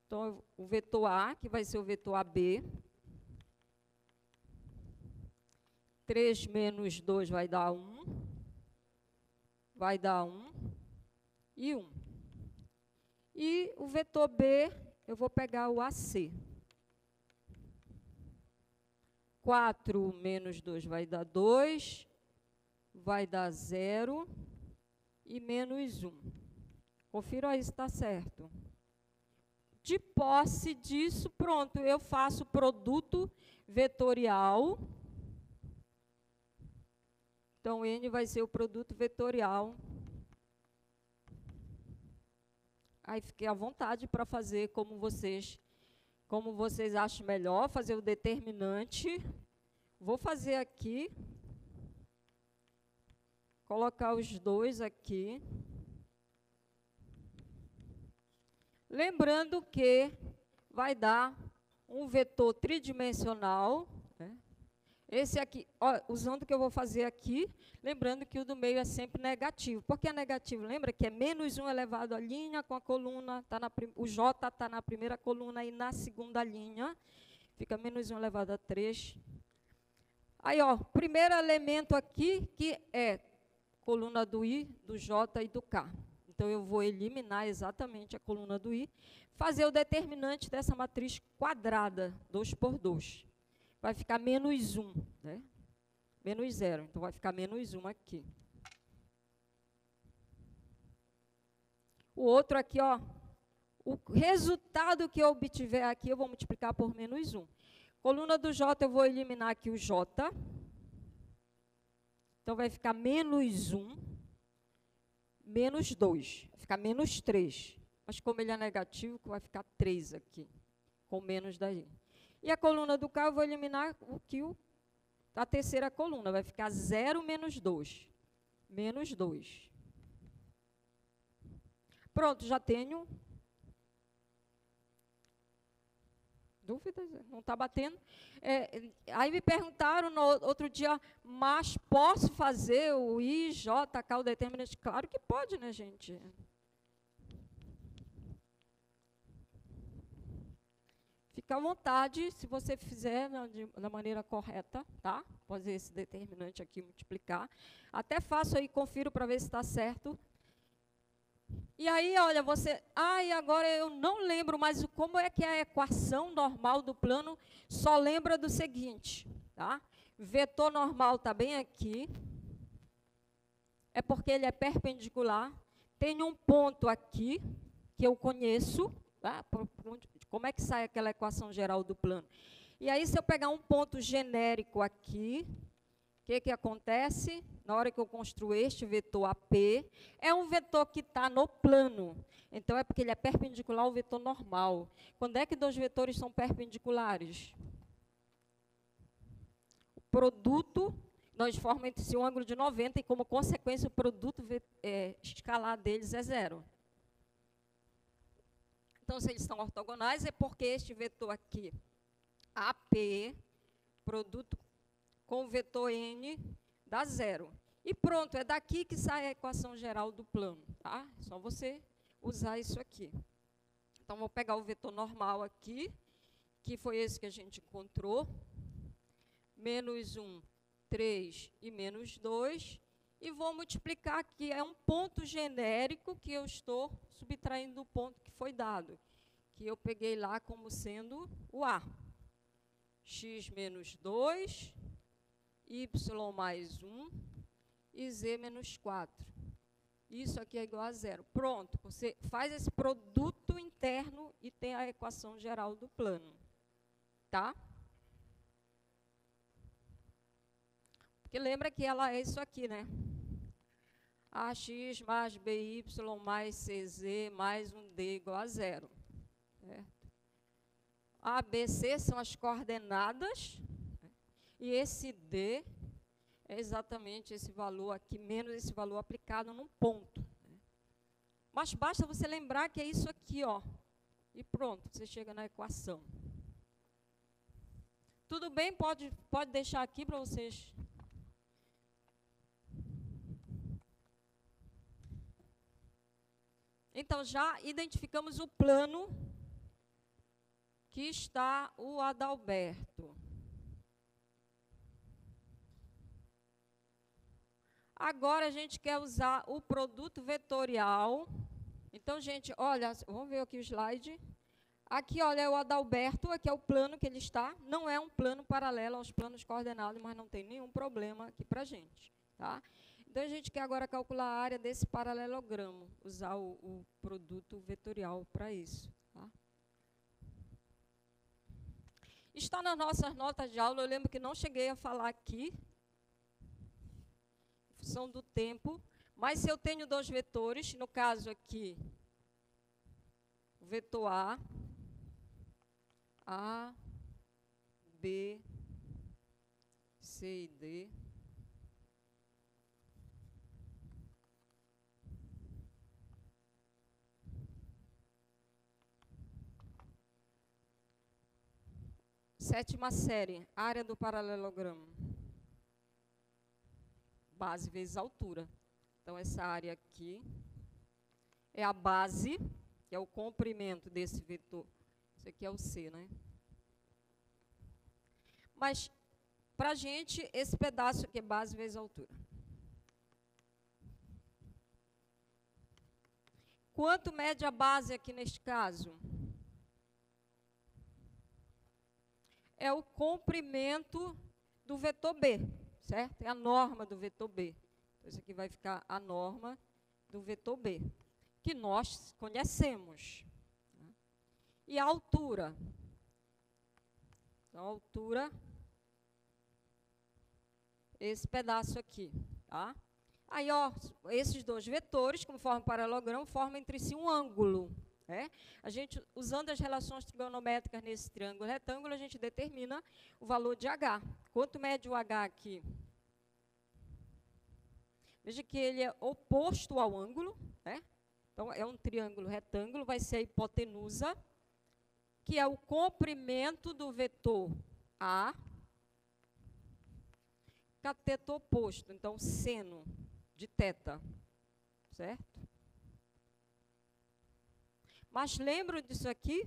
Então, o vetor A, que vai ser o vetor AB. 3 menos 2 vai dar 1. Vai dar 1 e 1. E o vetor B, eu vou pegar o AC. 4 menos 2 vai dar 2, vai dar 0 e menos 1. Confira aí se está certo. De posse disso, pronto, eu faço produto vetorial. Então, N vai ser o produto vetorial. Aí fiquei à vontade para fazer como vocês acham melhor, fazer o determinante. Vou fazer aqui, colocar os 2 aqui. Lembrando que vai dar um vetor tridimensional. Né? Esse aqui, ó, usando o que eu vou fazer aqui, lembrando que o do meio é sempre negativo. Por que é negativo? Lembra que é menos 1 elevado à linha com a coluna, o J está na primeira coluna e na segunda linha. Fica menos 1 elevado a 3. Aí, ó, primeiro elemento aqui, que é coluna do I, do J e do K. Então, eu vou eliminar exatamente a coluna do I, fazer o determinante dessa matriz quadrada, 2 por 2. Vai ficar menos 1, né? Menos 0. Então, vai ficar menos 1 aqui. O outro aqui, ó, o resultado que eu obtiver aqui, eu vou multiplicar por menos 1. Coluna do J, eu vou eliminar aqui o J. Então, vai ficar menos 1, menos 2. Vai ficar menos 3. Mas, como ele é negativo, vai ficar 3 aqui. com menos daí. E a coluna do K eu vou eliminar o Q da terceira coluna. Vai ficar 0 menos 2. Menos 2. Pronto, já tenho. Dúvidas? Não está batendo? Aí me perguntaram no outro dia, mas posso fazer o I, J, K, o determinante? Claro que pode, né, gente? Fica à vontade, se você fizer da maneira correta, tá? Fazer esse determinante aqui, multiplicar. Até faço aí, confiro para ver se está certo. E aí, olha, você... e agora eu não lembro, mas como é que é a equação normal do plano? Só lembra do seguinte, tá? Vetor normal está bem aqui. É porque ele é perpendicular. Tem um ponto aqui, que eu conheço. Tá? Como é que sai aquela equação geral do plano? E aí, se eu pegar um ponto genérico aqui... O que acontece? Na hora que eu construo este vetor AP, é um vetor que está no plano. Então, é porque ele é perpendicular ao vetor normal. Quando é que dois vetores são perpendiculares? O produto, nós formamos entre si um ângulo de 90 e, como consequência, o produto escalar deles é 0. Então, se eles são ortogonais, é porque este vetor aqui, AP, produto com o vetor N, dá 0. E pronto, é daqui que sai a equação geral do plano. Tá? É só você usar isso aqui. Então, vou pegar o vetor normal aqui, que foi esse que a gente encontrou. Menos 1, 3 e menos 2. E vou multiplicar aqui. É um ponto genérico que eu estou subtraindo do ponto que foi dado. Que eu peguei lá como sendo o A. X menos 2... y mais 1 e z menos 4. Isso aqui é igual a 0. Pronto, você faz esse produto interno e tem a equação geral do plano. Tá? Porque lembra que ela é isso aqui, né? AX mais BY mais CZ mais 1D igual a 0. Certo? A, B, C são as coordenadas. E esse D é exatamente esse valor aqui, menos esse valor aplicado num ponto. Mas basta você lembrar que é isso aqui, ó. E pronto, você chega na equação. Tudo bem? Pode deixar aqui para vocês. Então, já identificamos o plano que está o Adalberto. Agora, a gente quer usar o produto vetorial. Então, gente, olha, vamos ver aqui o slide. Aqui, olha, é o Adalberto, aqui é o plano que ele está. Não é um plano paralelo aos planos coordenados, mas não tem nenhum problema aqui para a gente. Tá? Então, a gente quer agora calcular a área desse paralelogramo, usar o produto vetorial para isso. Tá? Está nas nossas notas de aula, eu lembro que não cheguei a falar aqui, função do tempo, mas se eu tenho dois vetores, no caso aqui, o vetor A, B, C e D, sétima série, área do paralelogramo. Base vezes altura. Então, essa área aqui é a base, que é o comprimento desse vetor. Isso aqui é o C, né? Mas, para a gente, esse pedaço aqui é base vezes altura. Quanto mede a base aqui neste caso? É o comprimento do vetor B. Certo? É a norma do vetor B. Então, isso aqui vai ficar a norma do vetor B, que nós conhecemos. E a altura? Então, a altura, esse pedaço aqui. Tá? Aí, ó, esses dois vetores, como formam um paralelogramo, formam entre si um ângulo. A gente, usando as relações trigonométricas nesse triângulo retângulo, a gente determina o valor de H. Quanto mede o H aqui? Veja que ele é oposto ao ângulo, Então, é um triângulo retângulo, vai ser a hipotenusa, que é o comprimento do vetor A, cateto oposto, então, seno de θ, certo? Mas lembram disso aqui?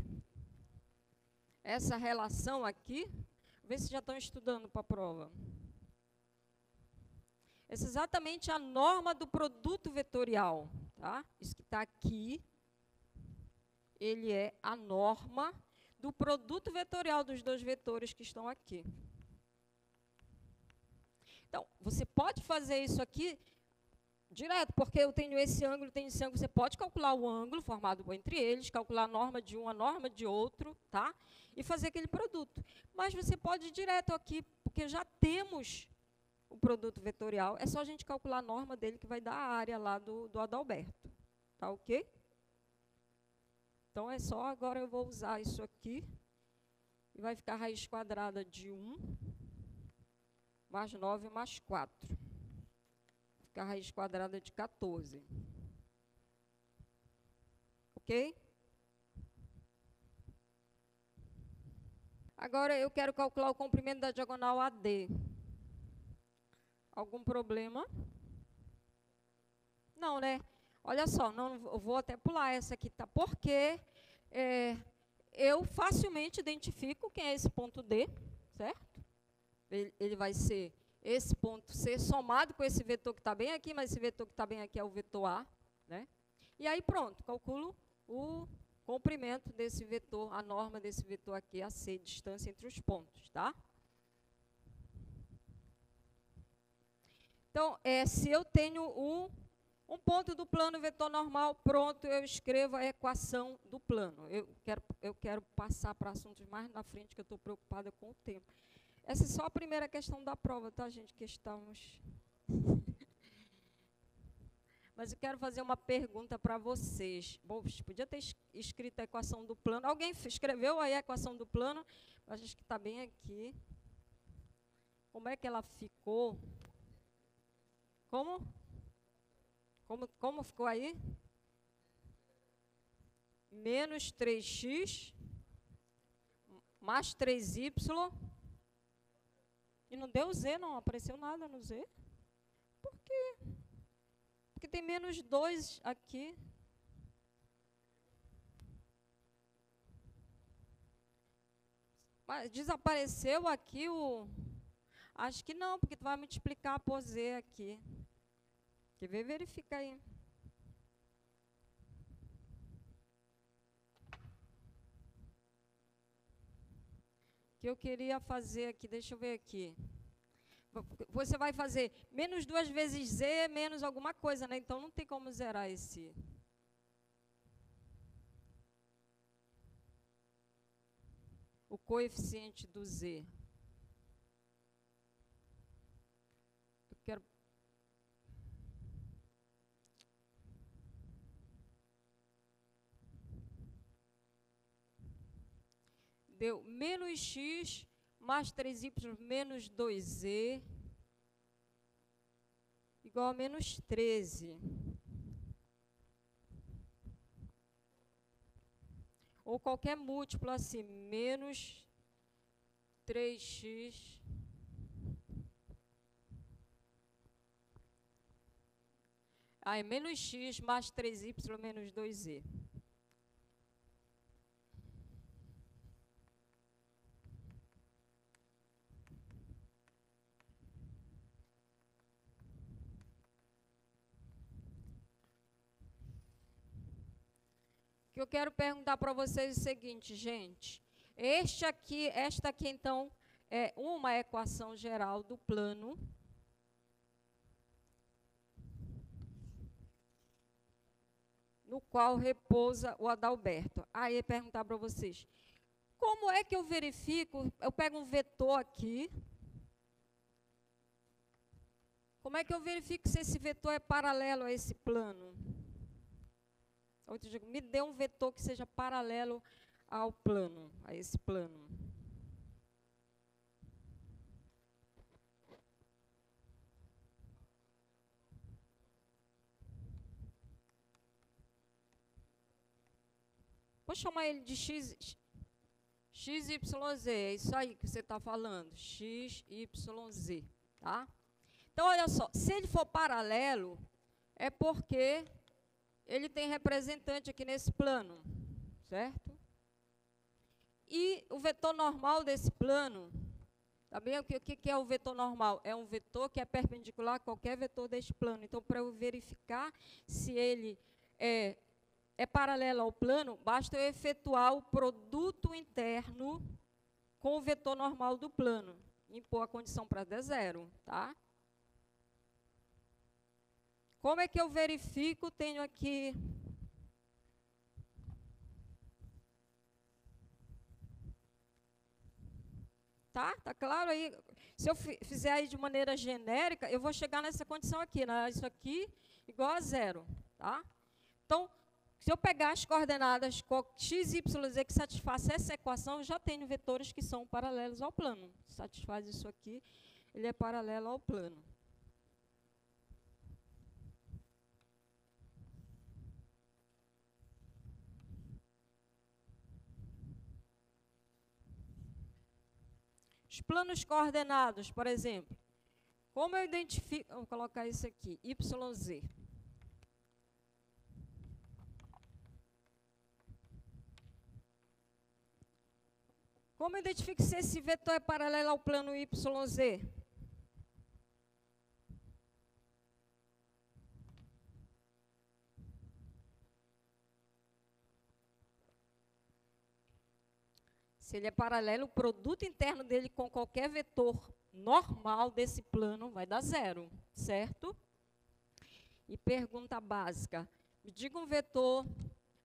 Essa relação aqui? Vê se já estão estudando para a prova. Essa é exatamente a norma do produto vetorial. Tá? Isso que está aqui, ele é a norma do produto vetorial dos dois vetores que estão aqui. Então, você pode fazer isso aqui direto, porque eu tenho esse ângulo, você pode calcular o ângulo formado entre eles, calcular a norma de um, a norma de outro, tá? E fazer aquele produto. Mas você pode ir direto aqui, porque já temos o produto vetorial, é só a gente calcular a norma dele, que vai dar a área lá do Adalberto. Tá ok? Então, é só, agora eu vou usar isso aqui, e vai ficar a raiz quadrada de 1, mais 9, mais 4. Fica a raiz quadrada de 14. Ok? Agora, eu quero calcular o comprimento da diagonal AD. Algum problema? Não, né? Olha só, não, eu vou até pular essa aqui, tá? Porque eu facilmente identifico quem é esse ponto D, certo? Ele vai ser esse ponto C somado com esse vetor que está bem aqui, mas esse vetor que está bem aqui é o vetor A, né? E aí pronto, calculo o comprimento desse vetor, a norma desse vetor aqui, AC, distância entre os pontos, tá? Então, se eu tenho um ponto do plano vetor normal, pronto, eu escrevo a equação do plano. Eu quero passar para assuntos mais na frente, que eu estou preocupada com o tempo. Essa é só a primeira questão da prova, tá, gente? Que estamos... Mas eu quero fazer uma pergunta para vocês. Bom, podia ter escrito a equação do plano. Alguém escreveu aí a equação do plano? Acho que está bem aqui. Como é que ela ficou? Como ficou aí? Menos 3x mais 3y. E não deu Z, não apareceu nada no Z. Por quê? Porque tem menos 2 aqui. Mas desapareceu aqui o... Acho que não, porque tu vai multiplicar por Z aqui. Quer ver? Verifica aí. O que eu queria fazer aqui, deixa eu ver aqui. Você vai fazer menos 2 vezes Z, menos alguma coisa, né? Então, não tem como zerar esse... o coeficiente do Z. Eu quero... Deu menos x mais 3y menos 2z igual a menos 13. Ou qualquer múltiplo assim, menos 3x é menos x mais 3y menos 2z. O que eu quero perguntar para vocês é o seguinte, gente. Esta aqui, então, é uma equação geral do plano no qual repousa o Adalberto. Aí, perguntar para vocês, como é que eu verifico? Eu pego um vetor aqui. Como é que eu verifico se esse vetor é paralelo a esse plano? Eu te digo, me dê um vetor que seja paralelo ao plano, a esse plano. Vou chamar ele de XYZ, é isso aí que você está falando, XYZ, tá? Então, olha só, se ele for paralelo, é porque ele tem representante aqui nesse plano, certo? E o vetor normal desse plano, tá bem? O que é o vetor normal? É um vetor que é perpendicular a qualquer vetor deste plano. Então, para eu verificar se ele é paralelo ao plano, basta eu efetuar o produto interno com o vetor normal do plano. Impor a condição para dar zero, tá? Como é que eu verifico? Tenho aqui... Tá claro aí? Se eu fizer aí de maneira genérica, eu vou chegar nessa condição aqui, né? Isso aqui igual a zero, tá? Então, se eu pegar as coordenadas x, y, z que satisfazem essa equação, eu já tenho vetores que são paralelos ao plano. Satisfaz isso aqui, ele é paralelo ao plano. Os planos coordenados, por exemplo. Como eu identifico... Vou colocar isso aqui, YZ. Como eu identifico se esse vetor é paralelo ao plano YZ? Se ele é paralelo, o produto interno dele com qualquer vetor normal desse plano vai dar zero, certo? E pergunta básica. Me diga um vetor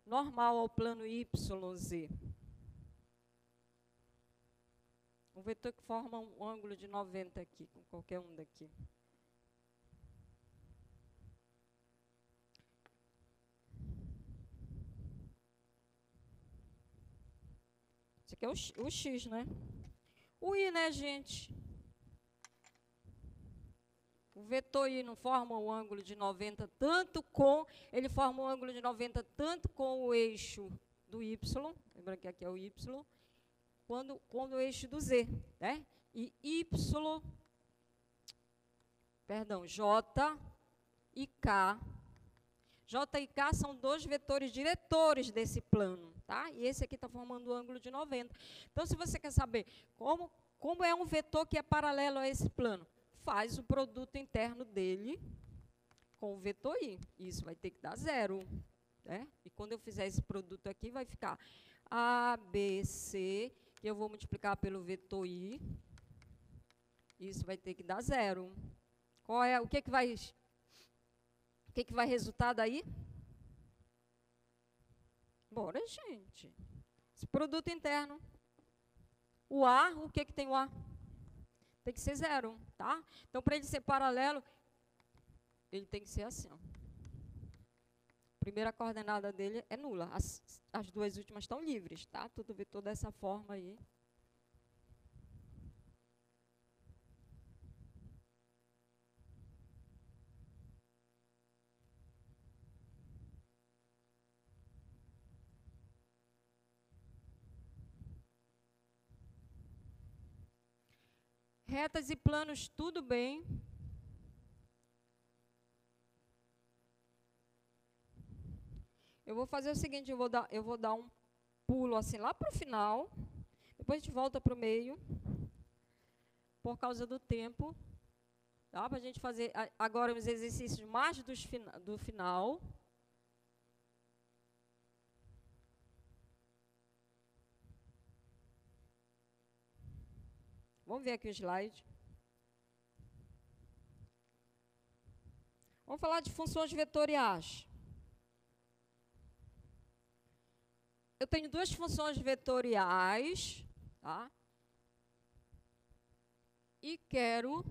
normal ao plano YZ. Um vetor que forma um ângulo de 90 aqui, com qualquer um daqui. Isso aqui é o X, né? O Y, né, gente? O vetor Y não forma um ângulo de 90 tanto com... Ele forma um ângulo de 90 tanto com o eixo do Y. Lembrando que aqui é o Y. Quando o eixo do Z, né? E Y... Perdão, J e K... J e K são dois vetores diretores desse plano, tá? E esse aqui está formando um ângulo de 90. Então, se você quer saber como é um vetor que é paralelo a esse plano, faz o produto interno dele com o vetor I. Isso vai ter que dar zero, né? E quando eu fizer esse produto aqui, vai ficar A, B, C, que eu vou multiplicar pelo vetor I. Isso vai ter que dar zero. O que vai resultar daí? Bora, gente. Esse produto interno. O A, o que tem o A? Tem que ser zero, tá? Então, para ele ser paralelo, ele tem que ser assim, ó. Primeira coordenada dele é nula. As duas últimas estão livres, tá? Tudo vetor dessa forma aí. Retas e planos, tudo bem. Eu vou fazer o seguinte, eu vou dar um pulo assim lá para o final. Depois a gente volta para o meio. Por causa do tempo. Tá? Para a gente fazer agora os exercícios mais do final. Vamos ver aqui o slide. Vamos falar de funções vetoriais. Eu tenho duas funções vetoriais, tá? E quero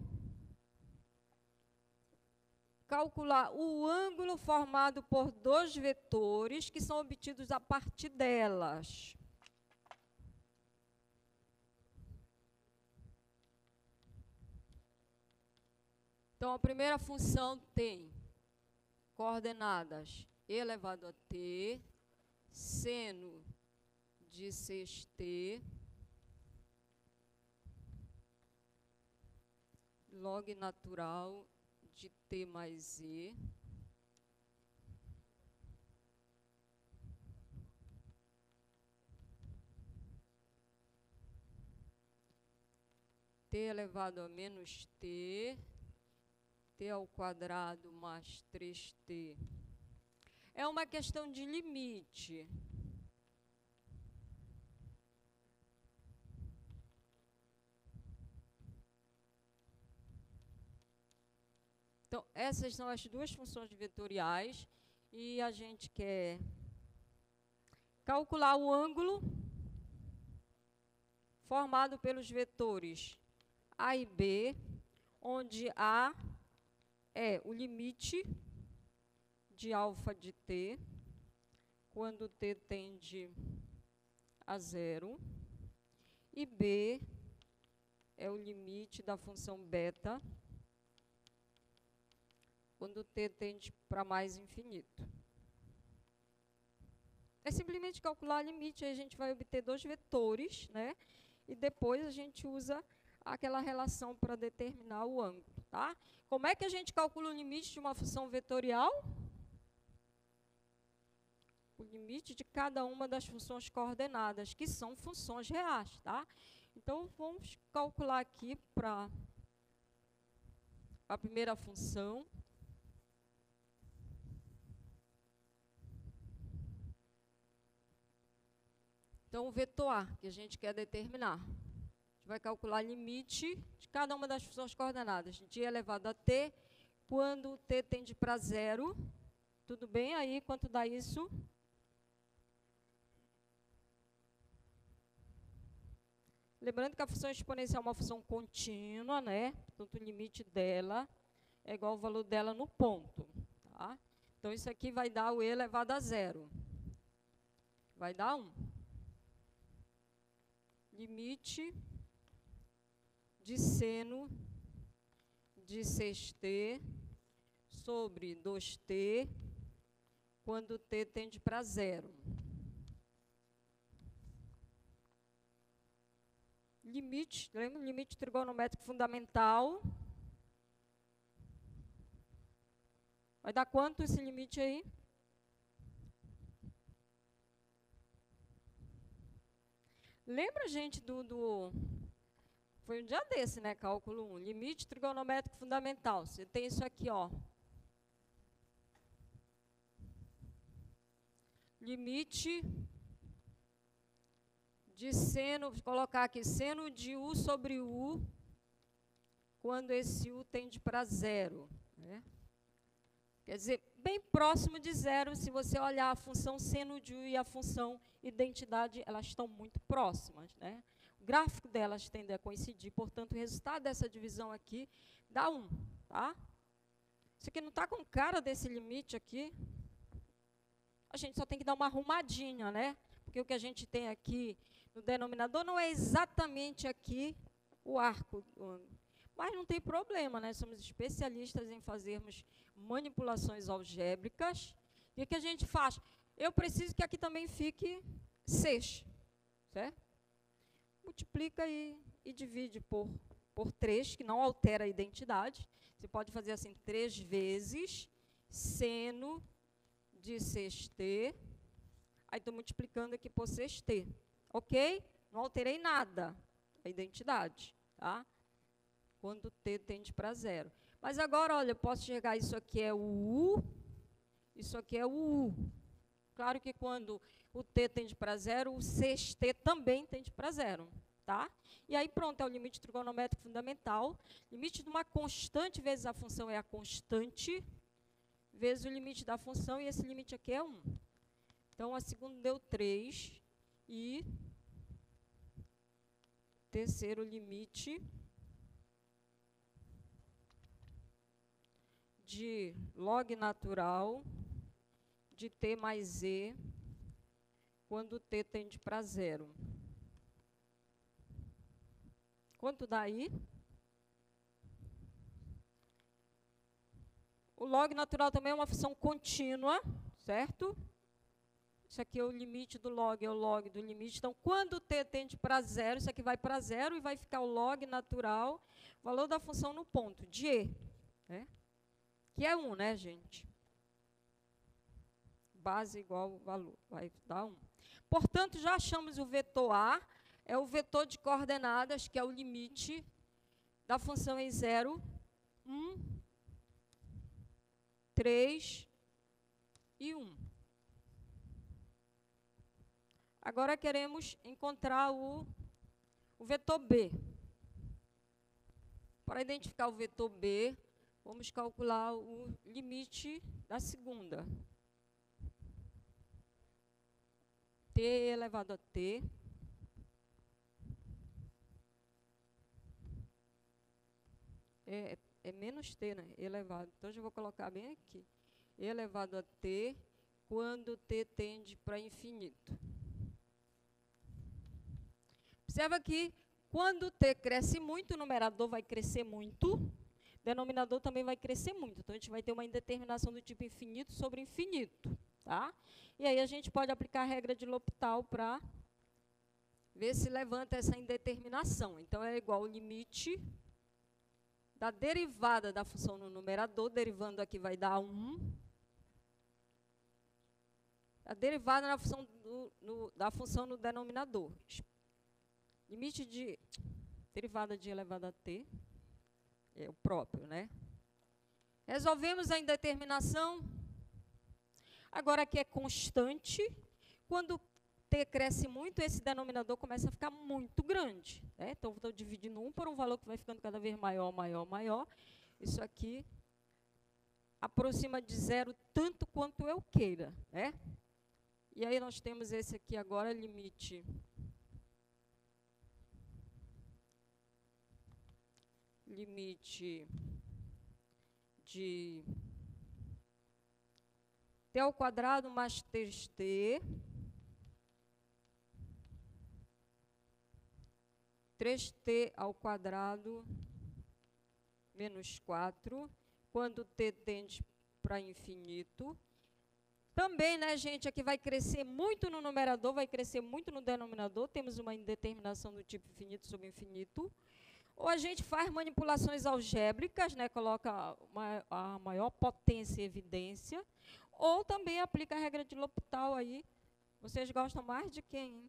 calcular o ângulo formado por dois vetores que são obtidos a partir delas. Então, a primeira função tem coordenadas e elevado a t, seno de 6t, log natural de t mais e, t elevado a menos t, t ao quadrado mais 3t. É uma questão de limite. Então, essas são as duas funções vetoriais e a gente quer calcular o ângulo formado pelos vetores A e B, onde A é o limite de alfa de t, quando t tende a zero, e B é o limite da função beta, quando t tende para mais infinito. É simplesmente calcular o limite, aí a gente vai obter dois vetores, né? E depois a gente usa aquela relação para determinar o ângulo, tá? Como é que a gente calcula o limite de uma função vetorial? O limite de cada uma das funções coordenadas, que são funções reais, tá? Então, vamos calcular aqui para a primeira função. Então, o vetor A, que a gente quer determinar. A gente vai calcular o limite de cada uma das funções coordenadas, de elevado a t, quando t tende para zero. Tudo bem? Aí, quanto dá isso? Lembrando que a função exponencial é uma função contínua, né? Portanto, o limite dela é igual ao valor dela no ponto. Tá? Então, isso aqui vai dar o e elevado a zero. Vai dar 1. Limite de seno de 6t sobre 2t, quando t tende para zero. Limite, lembra? Limite trigonométrico fundamental. Vai dar quanto esse limite aí? Lembra, gente, foi um dia desse, né? Cálculo 1. Limite trigonométrico fundamental. Você tem isso aqui, ó. Limite de seno, vou colocar aqui, seno de u sobre u, quando esse u tende para zero, né? Quer dizer, bem próximo de zero, se você olhar a função seno de u e a função identidade, elas estão muito próximas, né? O gráfico delas tende a coincidir, portanto, o resultado dessa divisão aqui dá 1, tá? Isso aqui não está com cara desse limite aqui. A gente só tem que dar uma arrumadinha, né? Porque o que a gente tem aqui no denominador não é exatamente aqui o arco do ângulo. Mas não tem problema, né? Somos especialistas em fazermos manipulações algébricas. E o que a gente faz? Eu preciso que aqui também fique 6, certo? Multiplica e divide por 3, que não altera a identidade. Você pode fazer assim, 3 vezes seno de 6t. Aí estou multiplicando aqui por 6t. Ok? Não alterei nada a identidade, tá? Quando t tende para zero. Mas agora, olha, eu posso chegar, isso aqui é o u, isso aqui é o u. Claro que quando o t tende para zero, o 6t também tende para zero, tá? E aí pronto, é o limite trigonométrico fundamental. Limite de uma constante vezes a função é a constante, vezes o limite da função, e esse limite aqui é 1. Então, a segunda deu 3, e terceiro limite de log natural de t mais e quando t tende para zero. Quanto dá aí? O log natural também é uma função contínua, certo? Isso aqui é o limite do log, é o log do limite. Então, quando t tende para zero, isso aqui vai para zero e vai ficar o log natural, valor da função no ponto, de e. Né? Que é 1, né, gente? Base igual valor, vai dar 1. Portanto, já achamos o vetor A, é o vetor de coordenadas, que é o limite da função em 0, 1, 3 e 1. Agora queremos encontrar o vetor B. Para identificar o vetor B, vamos calcular o limite da segunda. T elevado a T. É menos T, né? Elevado. Então, eu vou colocar bem aqui. Elevado a T, quando T tende para infinito. Observa que, quando T cresce muito, o numerador vai crescer muito, o denominador também vai crescer muito. Então, a gente vai ter uma indeterminação do tipo infinito sobre infinito. Tá? E aí, a gente pode aplicar a regra de L'Hopital para ver se levanta essa indeterminação. Então, é igual ao limite da derivada da função no numerador, derivando aqui vai dar 1. A derivada da função no denominador. Limite de derivada de elevado a t, é o próprio, né? Resolvemos a indeterminação. Agora aqui é constante. Quando t cresce muito, esse denominador começa a ficar muito grande. Né? Então, estou dividindo 1 por um valor que vai ficando cada vez maior, maior, maior. Isso aqui aproxima de zero tanto quanto eu queira. Né? E aí nós temos esse aqui agora, limite de t ao quadrado mais 3t, 3t ao quadrado menos 4, quando t tende para infinito. Também, né, gente, aqui vai crescer muito no numerador, vai crescer muito no denominador, temos uma indeterminação do tipo infinito sobre infinito. Ou a gente faz manipulações algébricas, né, coloca a maior potência em evidência, ou também aplica a regra de L'Hopital aí. Vocês gostam mais de quem?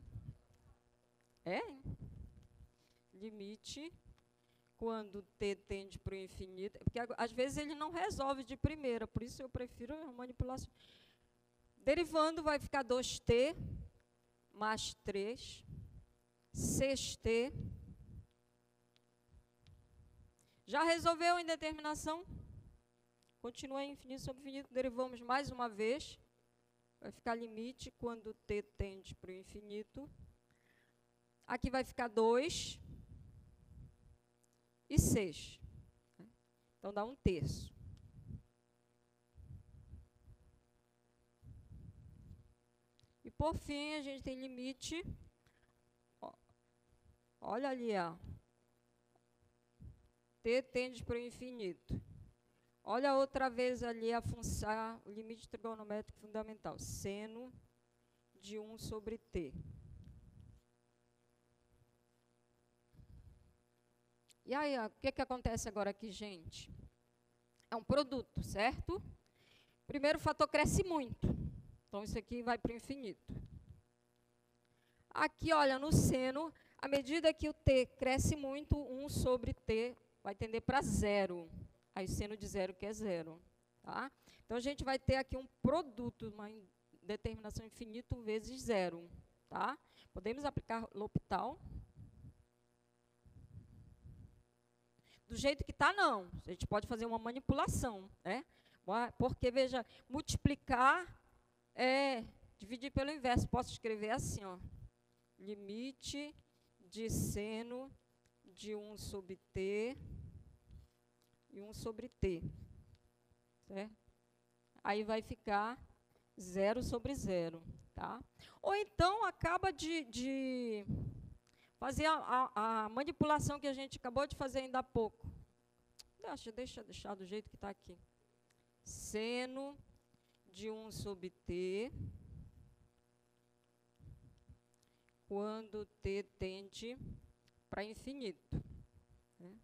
Hein? Limite quando t tende para o infinito, porque às vezes ele não resolve de primeira, por isso eu prefiro a manipulação. Derivando vai ficar 2t mais 3, 6t. Já resolveu a indeterminação? Continua em infinito sobre infinito, derivamos mais uma vez. Vai ficar limite quando t tende para o infinito. Aqui vai ficar 2 e 6. Então, dá 1/3. E, por fim, a gente tem limite. Olha ali, ó. T tende para o infinito. Olha outra vez ali a função, o limite trigonométrico fundamental. Seno de 1 sobre t. E aí, ó, o que acontece agora aqui, gente? É um produto, certo? Primeiro, o fator cresce muito. Então, isso aqui vai para o infinito. Aqui, olha, no seno, à medida que o t cresce muito, 1 sobre t vai tender para 0. Aí, seno de 0 que é 0. Tá? Então, a gente vai ter aqui um produto, uma determinação infinito vezes 0. Tá? Podemos aplicar L'Hopital. Do jeito que está, não. A gente pode fazer uma manipulação. Né? Porque, veja, multiplicar é dividir pelo inverso. Posso escrever assim, ó. Limite de seno de 1 sobre t e 1 sobre t. certo? Aí vai ficar 0 sobre 0, tá? Ou então acaba de fazer a manipulação que a gente acabou de fazer ainda há pouco. Deixa do jeito que está aqui. Seno de 1 sobre t, quando t tende para infinito. Né?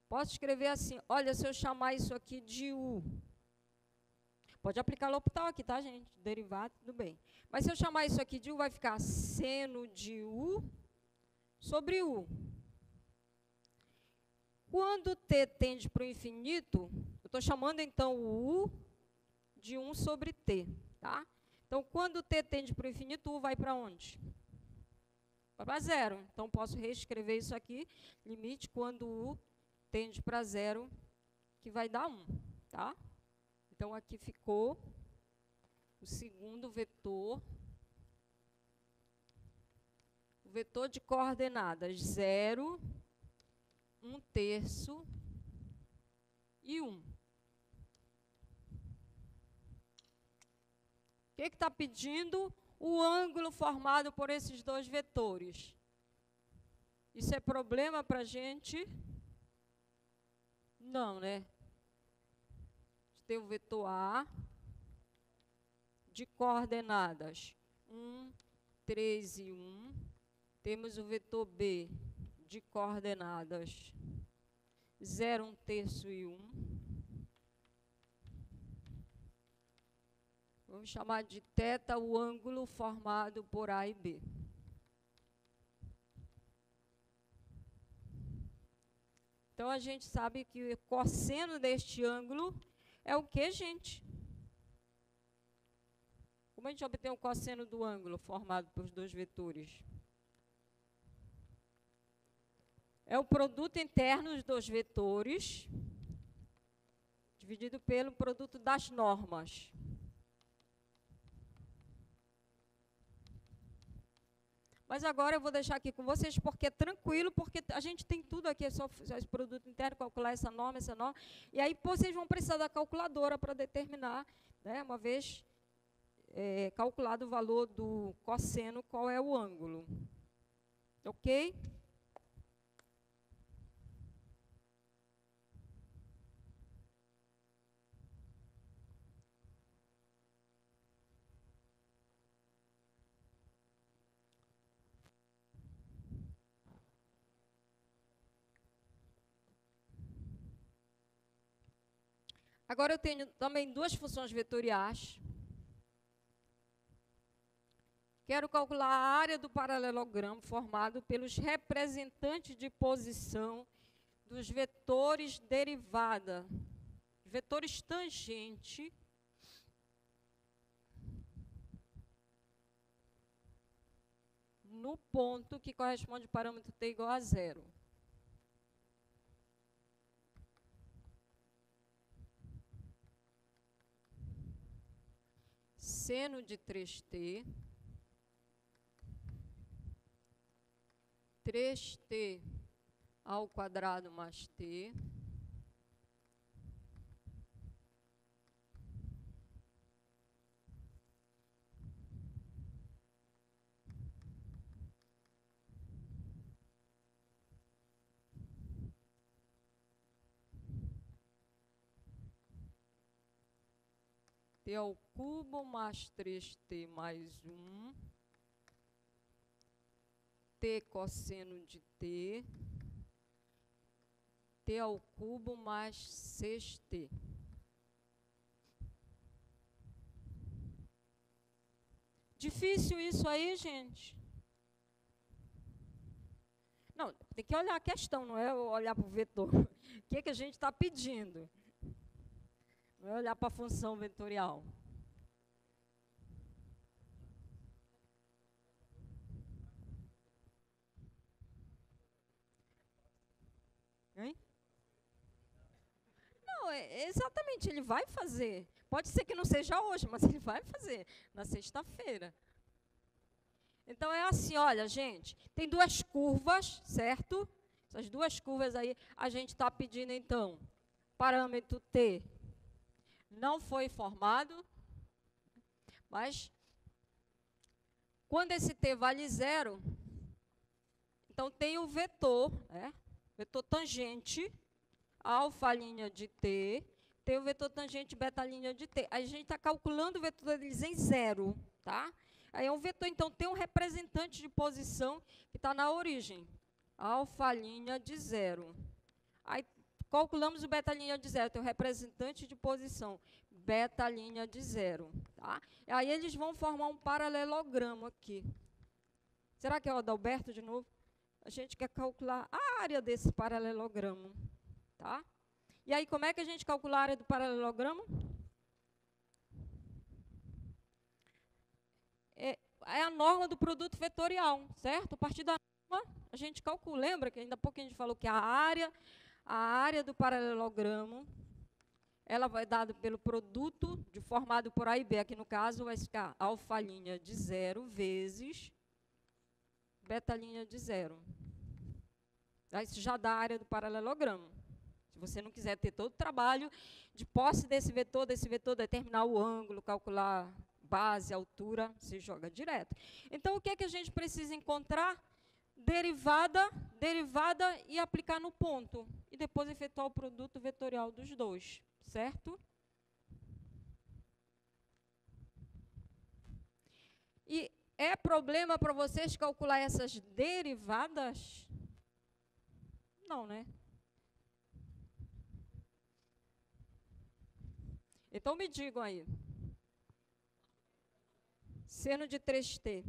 Posso escrever assim, olha, se eu chamar isso aqui de u, pode aplicar L'Hopital aqui, tá, gente? Derivado, tudo bem. Mas se eu chamar isso aqui de u, vai ficar seno de u sobre u. Quando t tende para o infinito, eu estou chamando, então, o u de 1 sobre t, tá? Então, quando t tende para o infinito, u vai para onde? Vai para 0. Então, posso reescrever isso aqui, limite quando u tende para 0, que vai dar 1, tá? Então, aqui ficou o segundo vetor. O vetor de coordenadas 0, 1/3 e 1. O que está pedindo? O ângulo formado por esses dois vetores. Isso é problema para a gente? Não, né? Tem o vetor A de coordenadas 1, 3 e 1. Temos o vetor B de coordenadas 0, 1/3 e 1. Vamos chamar de θ o ângulo formado por A e B. Então, a gente sabe que o cosseno deste ângulo é o que, gente? Como a gente obtém o cosseno do ângulo formado pelos dois vetores? É o produto interno dos vetores dividido pelo produto das normas. Mas agora eu vou deixar aqui com vocês, porque é tranquilo, porque a gente tem tudo aqui, é só esse produto interno, calcular essa norma, e aí vocês vão precisar da calculadora para determinar, né, uma vez calculado o valor do cosseno, qual é o ângulo. Ok? Agora eu tenho também duas funções vetoriais. Quero calcular a área do paralelogramo formado pelos representantes de posição dos vetores derivada, vetores tangente no ponto que corresponde ao parâmetro t igual a 0. Seno de 3t, 3t ao quadrado mais t, t ao cubo mais 3t mais 1, t cosseno de t, t ao cubo mais 6t. Difícil isso aí, gente? Não, tem que olhar a questão, não é olhar para o vetor. O que é que a gente está pedindo? Não é olhar para a função vetorial. Hein? Não, exatamente, ele vai fazer. Pode ser que não seja hoje, mas ele vai fazer na sexta-feira. Então, é assim, olha, gente, tem duas curvas, certo? Essas duas curvas aí, a gente está pedindo, então, parâmetro t não foi formado, mas quando esse t vale 0, então tem o vetor, né? Vetor tangente, alfa linha de t, tem o vetor tangente beta linha de t. Aí a gente está calculando o vetor deles em 0, tá? Aí é um vetor, então tem um representante de posição que está na origem, alfa linha de 0. Aí calculamos o beta linha de 0, tem o representante de posição, beta linha de 0. Tá? Aí eles vão formar um paralelogramo aqui. Será que é o Adalberto de novo? A gente quer calcular a área desse paralelogramo. Tá? E aí, como é que a gente calcula a área do paralelogramo? É a norma do produto vetorial, certo? A partir da norma, a gente calcula. Lembra que ainda há pouco a gente falou que a área do paralelogramo, ela vai dada pelo produto formado por A e B. Aqui, no caso, vai ficar alfa linha de 0 vezes beta linha de 0. Isso já dá a área do paralelogramo. Se você não quiser ter todo o trabalho de posse desse vetor, determinar o ângulo, calcular base, altura, você joga direto. Então, o que é que a gente precisa encontrar? Derivada e aplicar no ponto. E depois efetuar o produto vetorial dos dois, certo? E é problema para vocês calcular essas derivadas? Não, né? Então, me digam aí. Seno de 3t.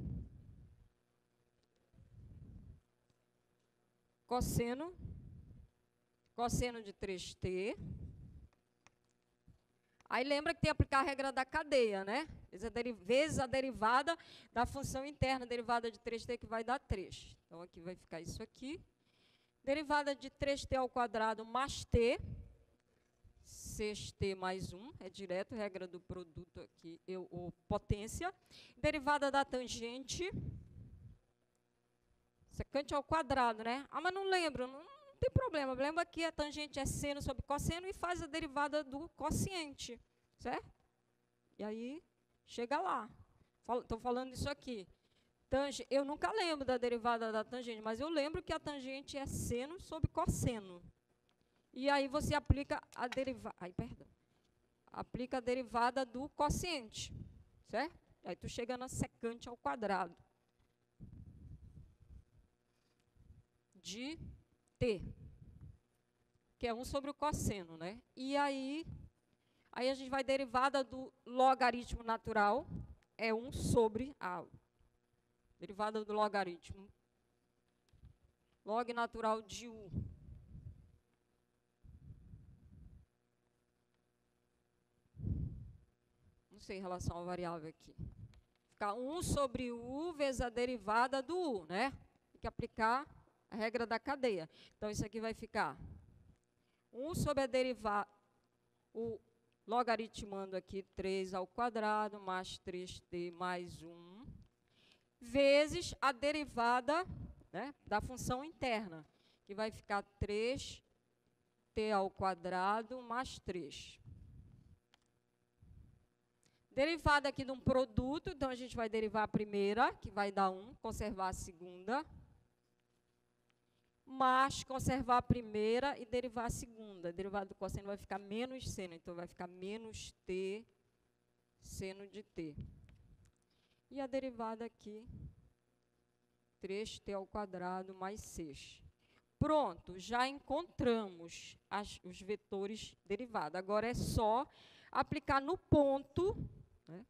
Cosseno de 3t. Aí lembra que tem que aplicar a regra da cadeia, né? Vezes a derivada da função interna, derivada de 3t, que vai dar 3. Então, aqui vai ficar isso aqui. Derivada de 3t ao quadrado mais t, 6t mais 1, é direto, regra do produto aqui, potência. Derivada da tangente, secante ao quadrado, né? Ah, mas não lembro, não tem problema. Lembra que a tangente é seno sobre cosseno e faz a derivada do quociente, certo? E aí, chega lá. Estou falando isso aqui. Eu nunca lembro da derivada da tangente, mas eu lembro que a tangente é seno sobre cosseno. E aí você aplica a derivada, aplica a derivada do quociente, certo? Aí tu chega na secante ao quadrado de t, que é 1 sobre o cosseno, né? E aí a gente vai derivada do logaritmo natural, é 1 sobre a derivada do logaritmo. Log natural de u. Não sei em relação à variável aqui. Ficar 1 sobre u vezes a derivada do u, né? Tem que aplicar a regra da cadeia. Então, isso aqui vai ficar 1 sobre a derivada, o logaritmando aqui 3 ao quadrado, mais 3t mais 1, vezes a derivada, né, da função interna, que vai ficar 3t ao quadrado mais 3. Derivada aqui de um produto, então a gente vai derivar a primeira, que vai dar 1, conservar a segunda, mas conservar a primeira e derivar a segunda. A derivada do cosseno vai ficar menos seno, então vai ficar menos t seno de t. E a derivada aqui, 3t ao quadrado mais 6. Pronto, já encontramos os vetores derivados. Agora é só aplicar no ponto, né,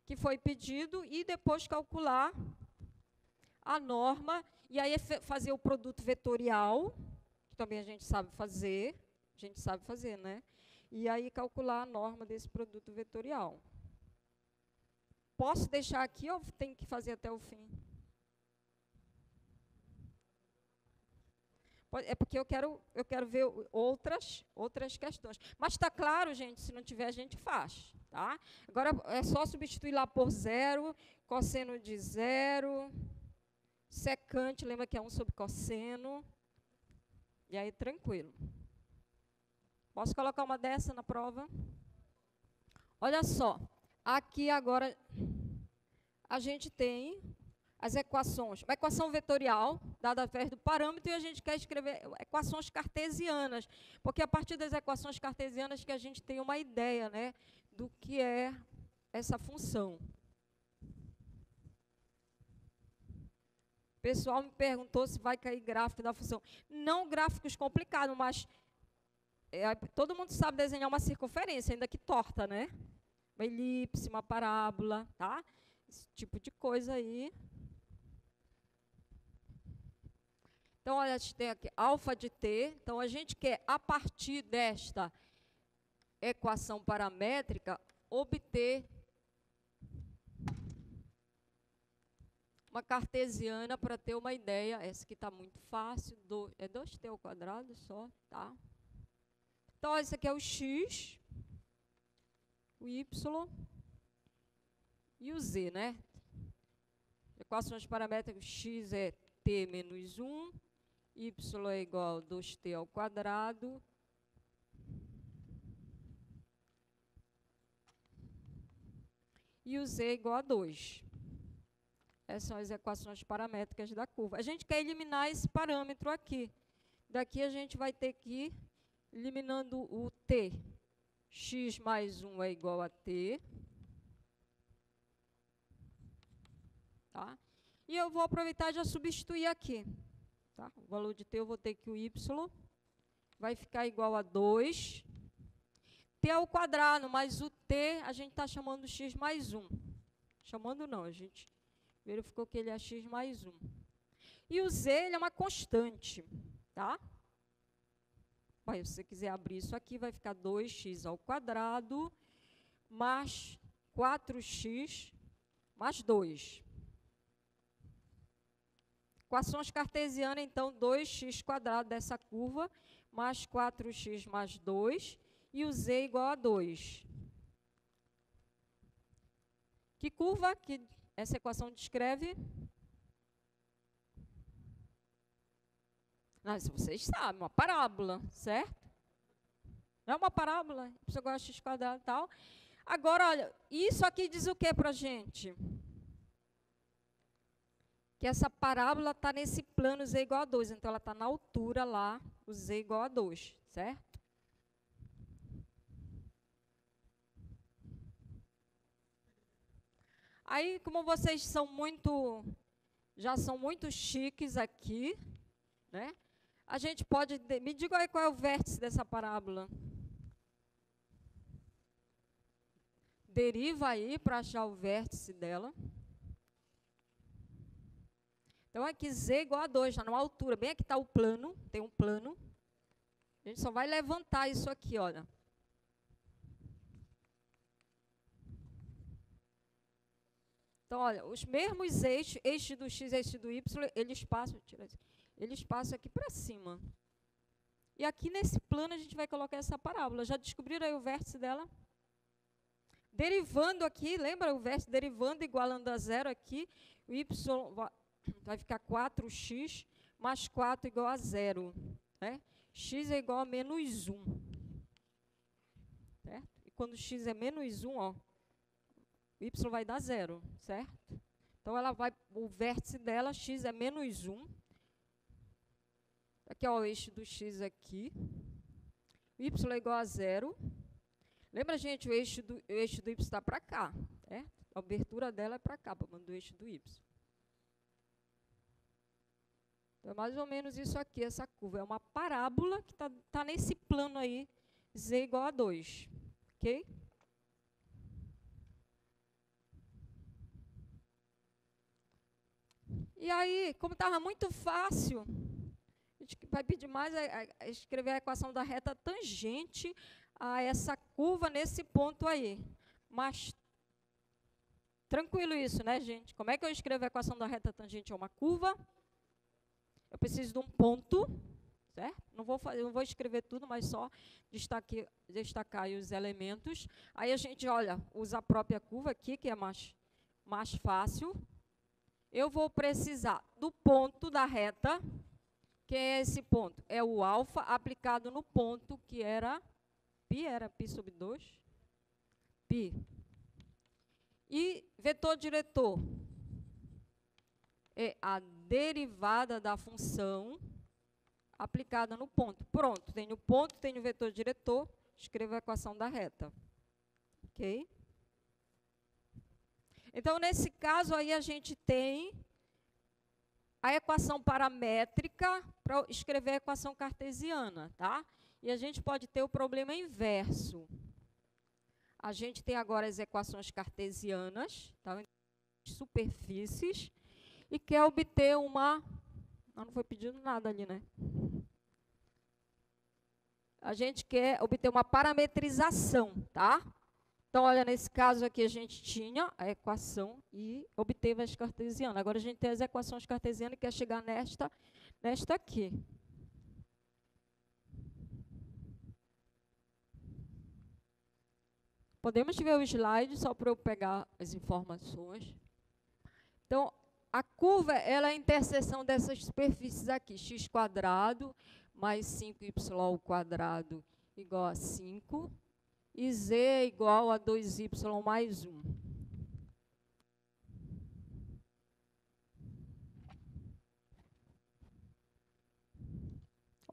que foi pedido e depois calcular a norma. E aí fazer o produto vetorial, que também a gente sabe fazer. Né? E aí calcular a norma desse produto vetorial. Posso deixar aqui ou tem que fazer até o fim? É porque eu quero ver outras questões. Mas está claro, gente, se não tiver, a gente faz. Tá? Agora, é só substituir lá por 0, cosseno de 0, secante, lembra que é 1 sobre cosseno. E aí, tranquilo. Posso colocar uma dessa na prova? Olha só, aqui agora a gente tem as equações, uma equação vetorial, dada através do parâmetro, e a gente quer escrever equações cartesianas, porque a partir das equações cartesianas que a gente tem uma ideia, né, do que é essa função. O pessoal me perguntou se vai cair gráfico da função. Não gráficos complicados, mas todo mundo sabe desenhar uma circunferência, ainda que torta, né? Uma elipse, uma parábola, tá? Esse tipo de coisa aí. Então, olha, a gente tem aqui alfa de t. Então, a gente quer, a partir desta equação paramétrica, obter uma cartesiana para ter uma ideia. Essa aqui está muito fácil. É 2t ao quadrado só, tá? Então, esse aqui é o x, o y e o z, né? Equações paramétricas, x é t menos 1, y é igual a 2t ao quadrado, e o z é igual a 2. Essas são as equações paramétricas da curva. A gente quer eliminar esse parâmetro aqui. Daqui a gente vai ter que ir eliminando o t. X mais 1 é igual a t. Tá? E eu vou aproveitar e já substituir aqui. Tá? O valor de t, eu vou ter que o y vai ficar igual a 2. T ao quadrado, mas o t a gente está chamando de x mais 1. Chamando não, a gente verificou que ele é x mais 1. E o z, ele é uma constante, tá? Mas, se você quiser abrir isso aqui, vai ficar 2x ao quadrado mais 4x mais 2. Equações cartesianas, então, 2x quadrado dessa curva, mais 4x mais 2, e o z igual a 2. Que curva que essa equação descreve? Não, isso vocês sabem, uma parábola, certo? Não é uma parábola? Você gosta de x quadrado e tal. Agora, olha, isso aqui diz o que para a gente? Que essa parábola está nesse plano z igual a 2. Então, ela está na altura lá, o z igual a 2, certo? Aí, como vocês já são muito chiques aqui, né? A gente pode... Me diga aí qual é o vértice dessa parábola. Deriva aí para achar o vértice dela. Então, aqui z igual a 2, está numa altura. Bem aqui está o plano, tem um plano. A gente só vai levantar isso aqui, olha. Então, olha, os mesmos eixos, eixo do x e eixo do y, eles passam aqui para cima. E aqui nesse plano a gente vai colocar essa parábola. Já descobriram aí o vértice dela? Derivando aqui, lembra o vértice? Derivando, igualando a zero aqui, o y vai ficar 4x mais 4 igual a 0. Né? X é igual a menos 1. Certo? E quando x é menos 1, ó, y vai dar 0, certo? Então, o vértice dela, x é menos 1. Aqui, ó, o eixo do x aqui. Y é igual a 0. Lembra, gente, o eixo do y está para cá, certo? A abertura dela é para cá, para mandar o eixo do y. Então, é mais ou menos isso aqui, essa curva. É uma parábola que tá nesse plano aí, z igual a 2. Ok? E aí, como estava muito fácil, a gente vai pedir mais a escrever a equação da reta tangente a essa curva nesse ponto aí. Mas, tranquilo isso, né, gente? Como é que eu escrevo a equação da reta tangente a uma curva? Eu preciso de um ponto, certo? Não vou escrever tudo, mas só destacar aí os elementos. Aí a gente, olha, usa a própria curva aqui, que é mais fácil. Eu vou precisar do ponto da reta, que é esse ponto. É o alfa aplicado no ponto que era π era π sobre 2. Π. E vetor diretor é a derivada da função aplicada no ponto. Pronto, tenho o ponto, tenho o vetor diretor, escrevo a equação da reta. Ok? Então, nesse caso aí, a gente tem a equação paramétrica para escrever a equação cartesiana, tá? E a gente pode ter o problema inverso. A gente tem agora as equações cartesianas, tá? Superfícies, e quer obter uma... Não foi pedido nada ali, né? A gente quer obter uma parametrização, tá? Então, olha, nesse caso aqui a gente tinha a equação e obteve as cartesianas. Agora a gente tem as equações cartesianas e quer chegar nesta aqui. Podemos ver o slide só para eu pegar as informações. Então, a curva ela é a interseção dessas superfícies aqui, x² mais 5y ao quadrado igual a 5, e z é igual a 2y mais 1.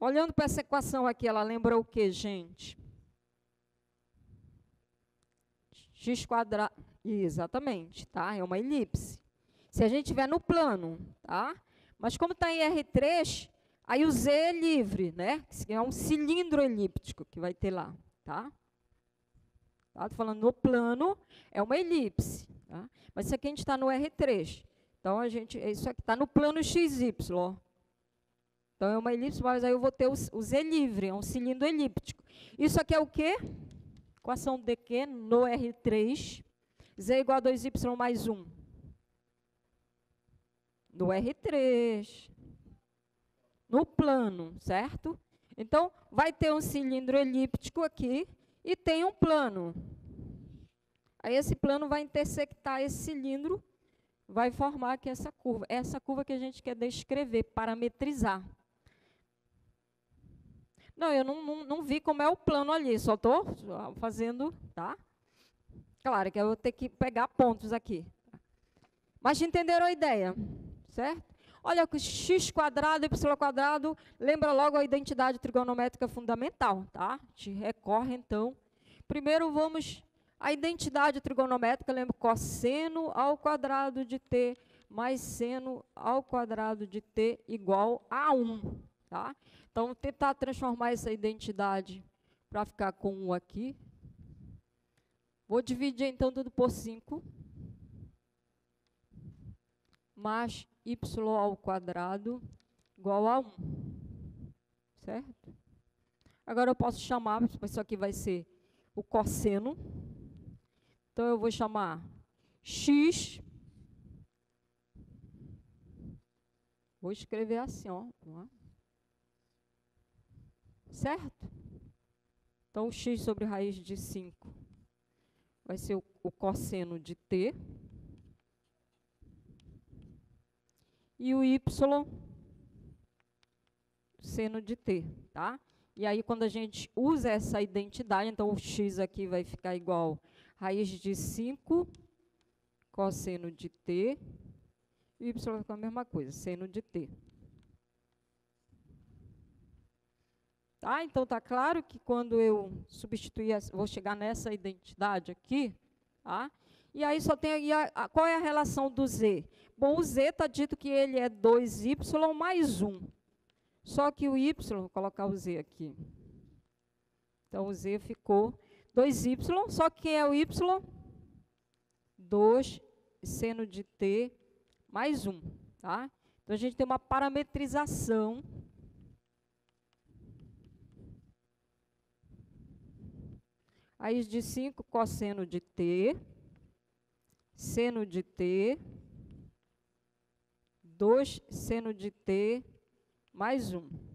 Olhando para essa equação aqui, ela lembra o quê, gente? X², exatamente, tá? É uma elipse. Se a gente estiver no plano, tá? Mas como está em R3, aí o Z é livre, né? É um cilindro elíptico que vai ter lá, tá? Estou falando no plano, é uma elipse, tá? Mas isso aqui a gente está no R3. Então, isso aqui está no plano XY. Então, é uma elipse, mas aí eu vou ter o Z livre, é um cilindro elíptico. Isso aqui é o quê? Equação de quê? No R3. Z é igual a 2y mais 1. No R3. No plano, certo? Então, vai ter um cilindro elíptico aqui e tem um plano. Aí, esse plano vai intersectar esse cilindro, vai formar aqui essa curva. Essa curva que a gente quer descrever, parametrizar. Não, eu não vi como é o plano ali, só estou fazendo, tá? Claro que eu vou ter que pegar pontos aqui. Mas entenderam a ideia, certo? Olha, x², y², lembra logo a identidade trigonométrica fundamental, tá? A gente recorre, então. Primeiro, vamos... A identidade trigonométrica, lembra, cosseno ao quadrado de t mais seno ao quadrado de t igual a 1. Tá? Então, vou tentar transformar essa identidade para ficar com 1 aqui. Vou dividir, então, tudo por 5. Mais y ao quadrado igual a 1. Certo? Agora, eu posso chamar, isso aqui vai ser o cosseno. Então, eu vou chamar x. Vou escrever assim, ó. Certo? Então, o x sobre raiz de 5 vai ser o cosseno de t. E o y, seno de t, tá? E aí, quando a gente usa essa identidade, então o x aqui vai ficar igual a raiz de 5 cosseno de t. E o y vai ficar a mesma coisa, seno de t. Tá? Então, está claro que quando eu substituir, vou chegar nessa identidade aqui, tá? E aí só tem aí qual é a relação do z? Bom, o z está dito que ele é 2y mais 1. Só que o y, vou colocar o z aqui. Então, o z ficou 2y, só que quem é o y? 2 seno de t mais 1. Tá? Então, a gente tem uma parametrização. Raiz de 5 cosseno de t, seno de t, 2 seno de t mais 1.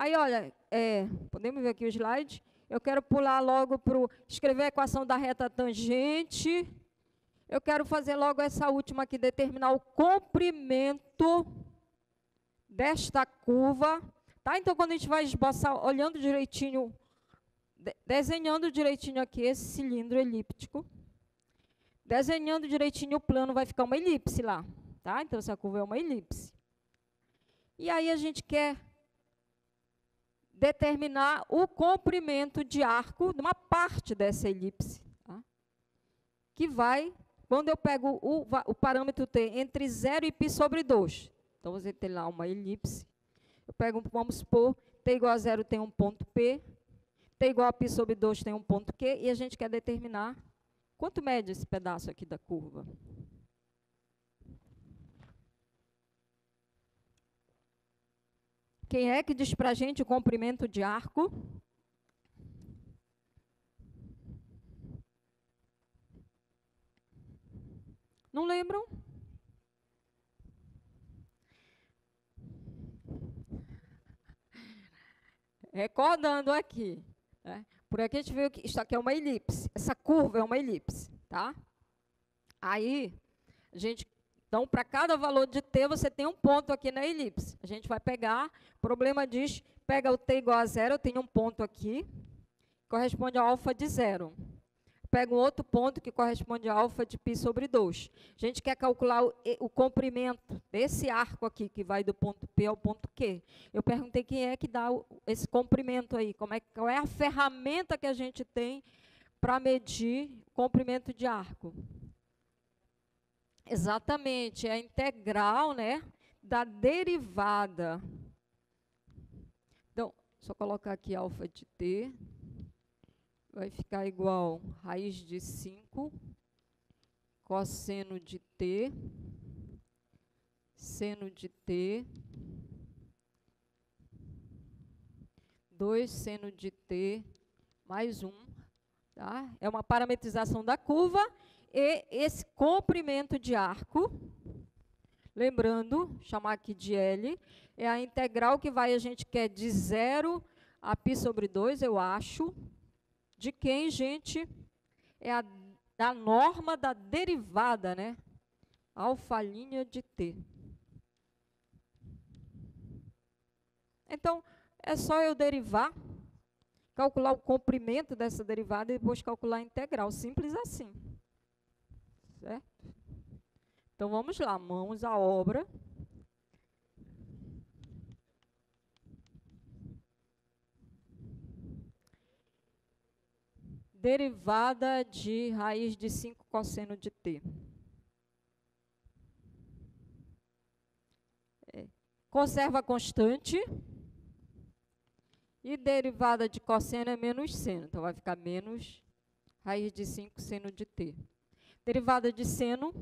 Aí, olha, podemos ver aqui o slide? Eu quero pular logo para escrever a equação da reta tangente. Eu quero fazer logo essa última aqui, determinar o comprimento desta curva. Tá? Então, quando a gente vai esboçar, olhando direitinho, desenhando direitinho aqui esse cilindro elíptico, desenhando direitinho o plano, vai ficar uma elipse lá. Tá? Então, essa curva é uma elipse. E aí a gente quer determinar o comprimento de arco de uma parte dessa elipse. Tá? Que vai, quando eu pego o parâmetro t entre 0 e π sobre 2. Então, você tem lá uma elipse. Eu pego, vamos supor, t igual a 0 tem um ponto P, t igual a π sobre 2 tem um ponto Q, e a gente quer determinar quanto mede esse pedaço aqui da curva. Quem é que diz para a gente o comprimento de arco? Não lembram? Recordando aqui. Né? Por aqui a gente viu que isso aqui é uma elipse. Essa curva é uma elipse. Tá? Aí, a gente... Então, para cada valor de t, você tem um ponto aqui na elipse. A gente vai pegar, o problema diz, pega o t igual a 0, eu tenho um ponto aqui, corresponde a alfa de 0. Pega um outro ponto que corresponde a alfa de π sobre 2. A gente quer calcular o comprimento desse arco aqui, que vai do ponto P ao ponto Q. Eu perguntei quem é que dá esse comprimento aí, qual é a ferramenta que a gente tem para medir o comprimento de arco. Exatamente, é a integral, né, da derivada. Então, só colocar aqui alfa de t, vai ficar igual raiz de 5, cosseno de t, seno de t, 2 seno de t, mais 1. Tá? É uma parametrização da curva. E esse comprimento de arco, lembrando, chamar aqui de L, é a integral que vai, a gente quer de 0 a π sobre 2, eu acho. De quem, gente? É a norma da derivada, né? Alfa' de t. Então, é só eu derivar, calcular o comprimento dessa derivada e depois calcular a integral. Simples assim. Certo? Então, vamos lá, mãos à obra. Derivada de raiz de 5 cosseno de t. Conserva a constante. E derivada de cosseno é menos seno. Então, vai ficar menos raiz de 5 seno de t. Derivada de seno,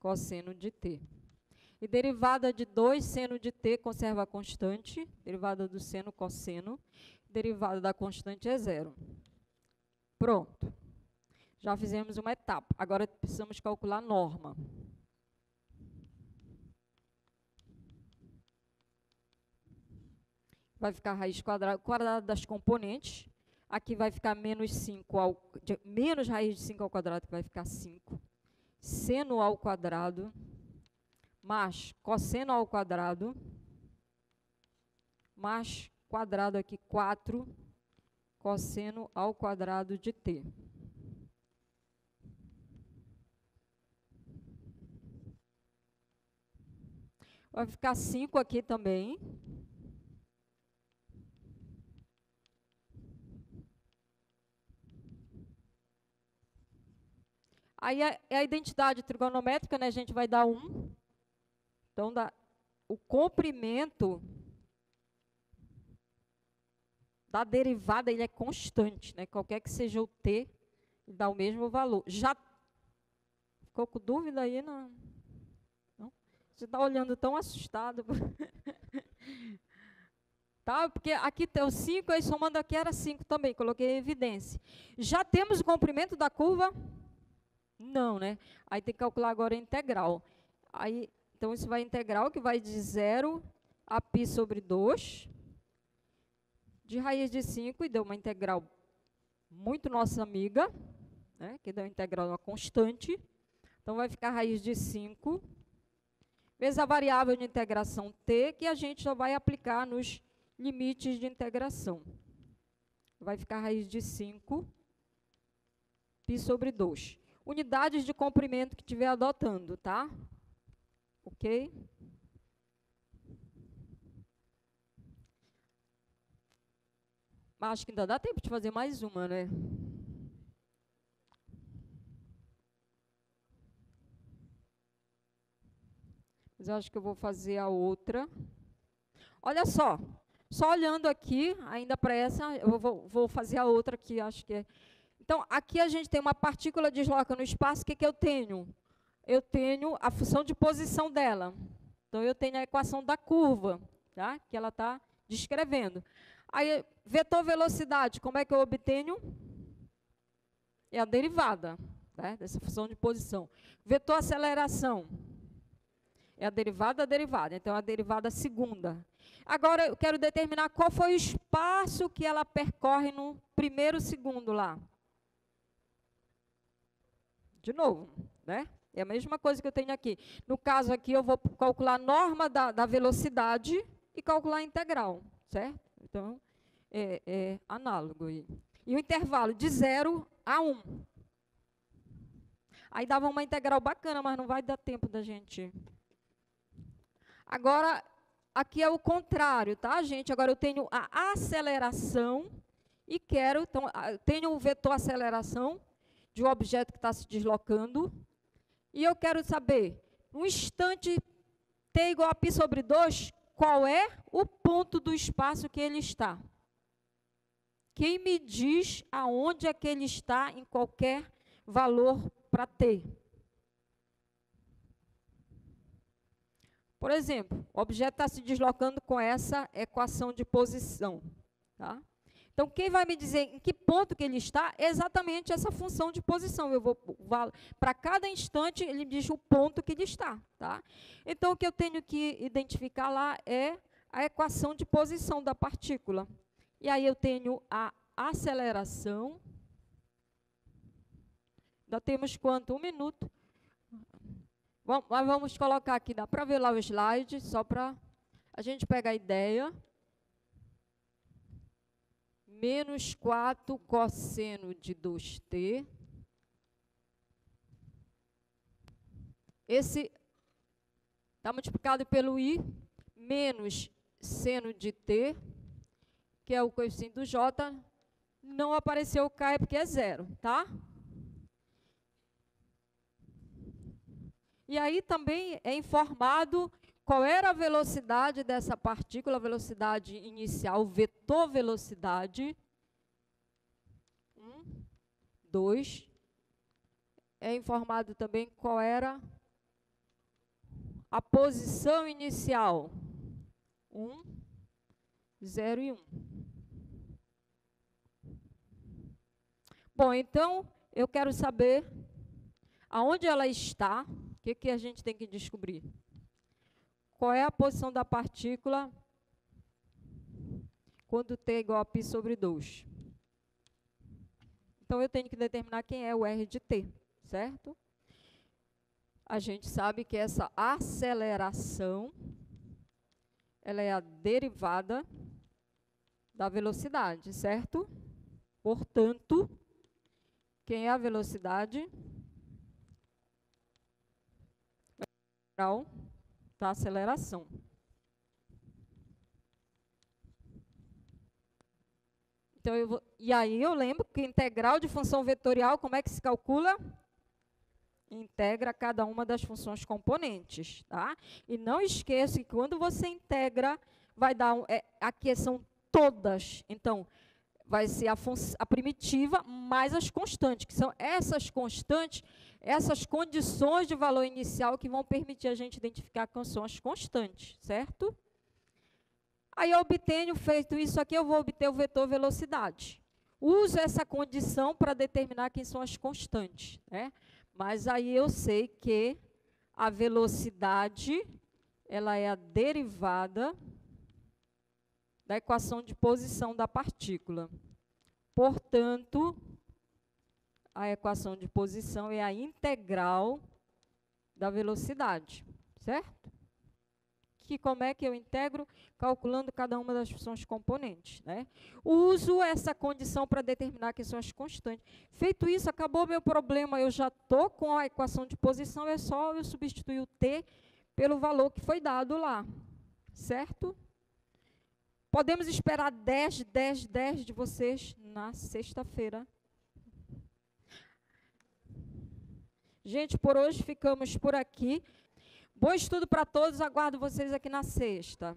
cosseno de t. E derivada de 2 seno de t conserva a constante. Derivada do seno, cosseno. Derivada da constante é 0. Pronto. Já fizemos uma etapa. Agora precisamos calcular a norma. Vai ficar raiz quadrada das componentes. Aqui vai ficar menos 5 menos raiz de 5 ao quadrado, que vai ficar 5. Seno ao quadrado, mais cosseno ao quadrado, mais quadrado aqui, 4, cosseno ao quadrado de t. Vai ficar 5 aqui também. Aí é a identidade trigonométrica, né? A gente vai dar 1. Então, o comprimento da derivada ele é constante, né? Qualquer que seja o t, ele dá o mesmo valor. Já ficou com dúvida aí? Não? Você está olhando tão assustado. Tá? Porque aqui tem o 5, aí somando aqui era 5 também, coloquei em evidência. Já temos o comprimento da curva? Não, né? Aí tem que calcular agora a integral. Aí, então, isso vai integral, que vai de 0 a π sobre 2. de raiz de 5 e deu uma integral muito nossa amiga, né, que deu uma integral uma constante. Então, vai ficar raiz de 5 vezes a variável de integração t, que a gente só vai aplicar nos limites de integração. Vai ficar raiz de 5 π sobre 2. Unidades de comprimento que estiver adotando, tá? Ok? Acho que ainda dá tempo de fazer mais uma, né? Mas eu acho que eu vou fazer a outra. Olha só olhando aqui, ainda para essa, eu vou fazer a outra aqui, acho que é. Então, aqui a gente tem uma partícula desloca no espaço, o que, que eu tenho? Eu tenho a função de posição dela. Então, eu tenho a equação da curva, tá? Que ela está descrevendo. Aí, vetor velocidade, como é que eu obtenho? É a derivada, né, dessa função de posição. Vetor aceleração. É a derivada da derivada, então é a derivada segunda. Agora, eu quero determinar qual foi o espaço que ela percorre no primeiro segundo lá. De novo, né? É a mesma coisa que eu tenho aqui. No caso aqui, eu vou calcular a norma da velocidade e calcular a integral, certo? Então, é análogo aí. E o intervalo de 0 a 1. Aí dava uma integral bacana, mas não vai dar tempo da gente... Agora, aqui é o contrário, tá, gente? Agora eu tenho a aceleração e quero... Então, eu tenho o vetor aceleração de um objeto que está se deslocando. E eu quero saber, no instante t igual a π sobre 2, qual é o ponto do espaço que ele está? Quem me diz aonde é que ele está em qualquer valor para t? Por exemplo, o objeto está se deslocando com essa equação de posição. Tá? Então, quem vai me dizer em que ponto que ele está? É exatamente essa função de posição. Eu vou, para cada instante, ele me diz o ponto que ele está. Tá? Então, o que eu tenho que identificar lá é a equação de posição da partícula. E aí eu tenho a aceleração. Ainda temos quanto? 1 minuto. Mas vamos colocar aqui, dá para ver lá o slide, só para a gente pegar a ideia. Menos 4 cosseno de 2t. Esse está multiplicado pelo i, menos seno de t, que é o coeficiente do j. Não apareceu o k, porque é 0, tá? E aí também é informado qual era a velocidade dessa partícula, a velocidade inicial, o vetor velocidade. 1, 2. É informado também qual era a posição inicial. 1, 0 e 1. Bom, então, eu quero saber aonde ela está. O que a gente tem que descobrir? Qual é a posição da partícula quando t é igual a π sobre 2? Então, eu tenho que determinar quem é o R de t, certo? A gente sabe que essa aceleração, ela é a derivada da velocidade, certo? Portanto, quem é a velocidade? Da aceleração. Então, e aí eu lembro que integral de função vetorial, como é que se calcula? Integra cada uma das funções componentes, tá? E não esqueça que quando você integra, vai dar, aqui são todas, então, vai ser a primitiva mais as constantes, que são essas constantes, essas condições de valor inicial que vão permitir a gente identificar quais são as constantes, certo? Aí eu obtenho, feito isso aqui, eu vou obter o vetor velocidade. Uso essa condição para determinar quem são as constantes, né? Mas aí eu sei que a velocidade, ela é a derivada da equação de posição da partícula. Portanto, a equação de posição é a integral da velocidade, certo? Que como é que eu integro? Calculando cada uma das funções componentes, né? Uso essa condição para determinar que são as constantes. Feito isso, acabou meu problema, eu já estou com a equação de posição, é só eu substituir o t pelo valor que foi dado lá, certo? Podemos esperar 10 de vocês na sexta-feira. Gente, por hoje ficamos por aqui. Bom estudo para todos, aguardo vocês aqui na sexta.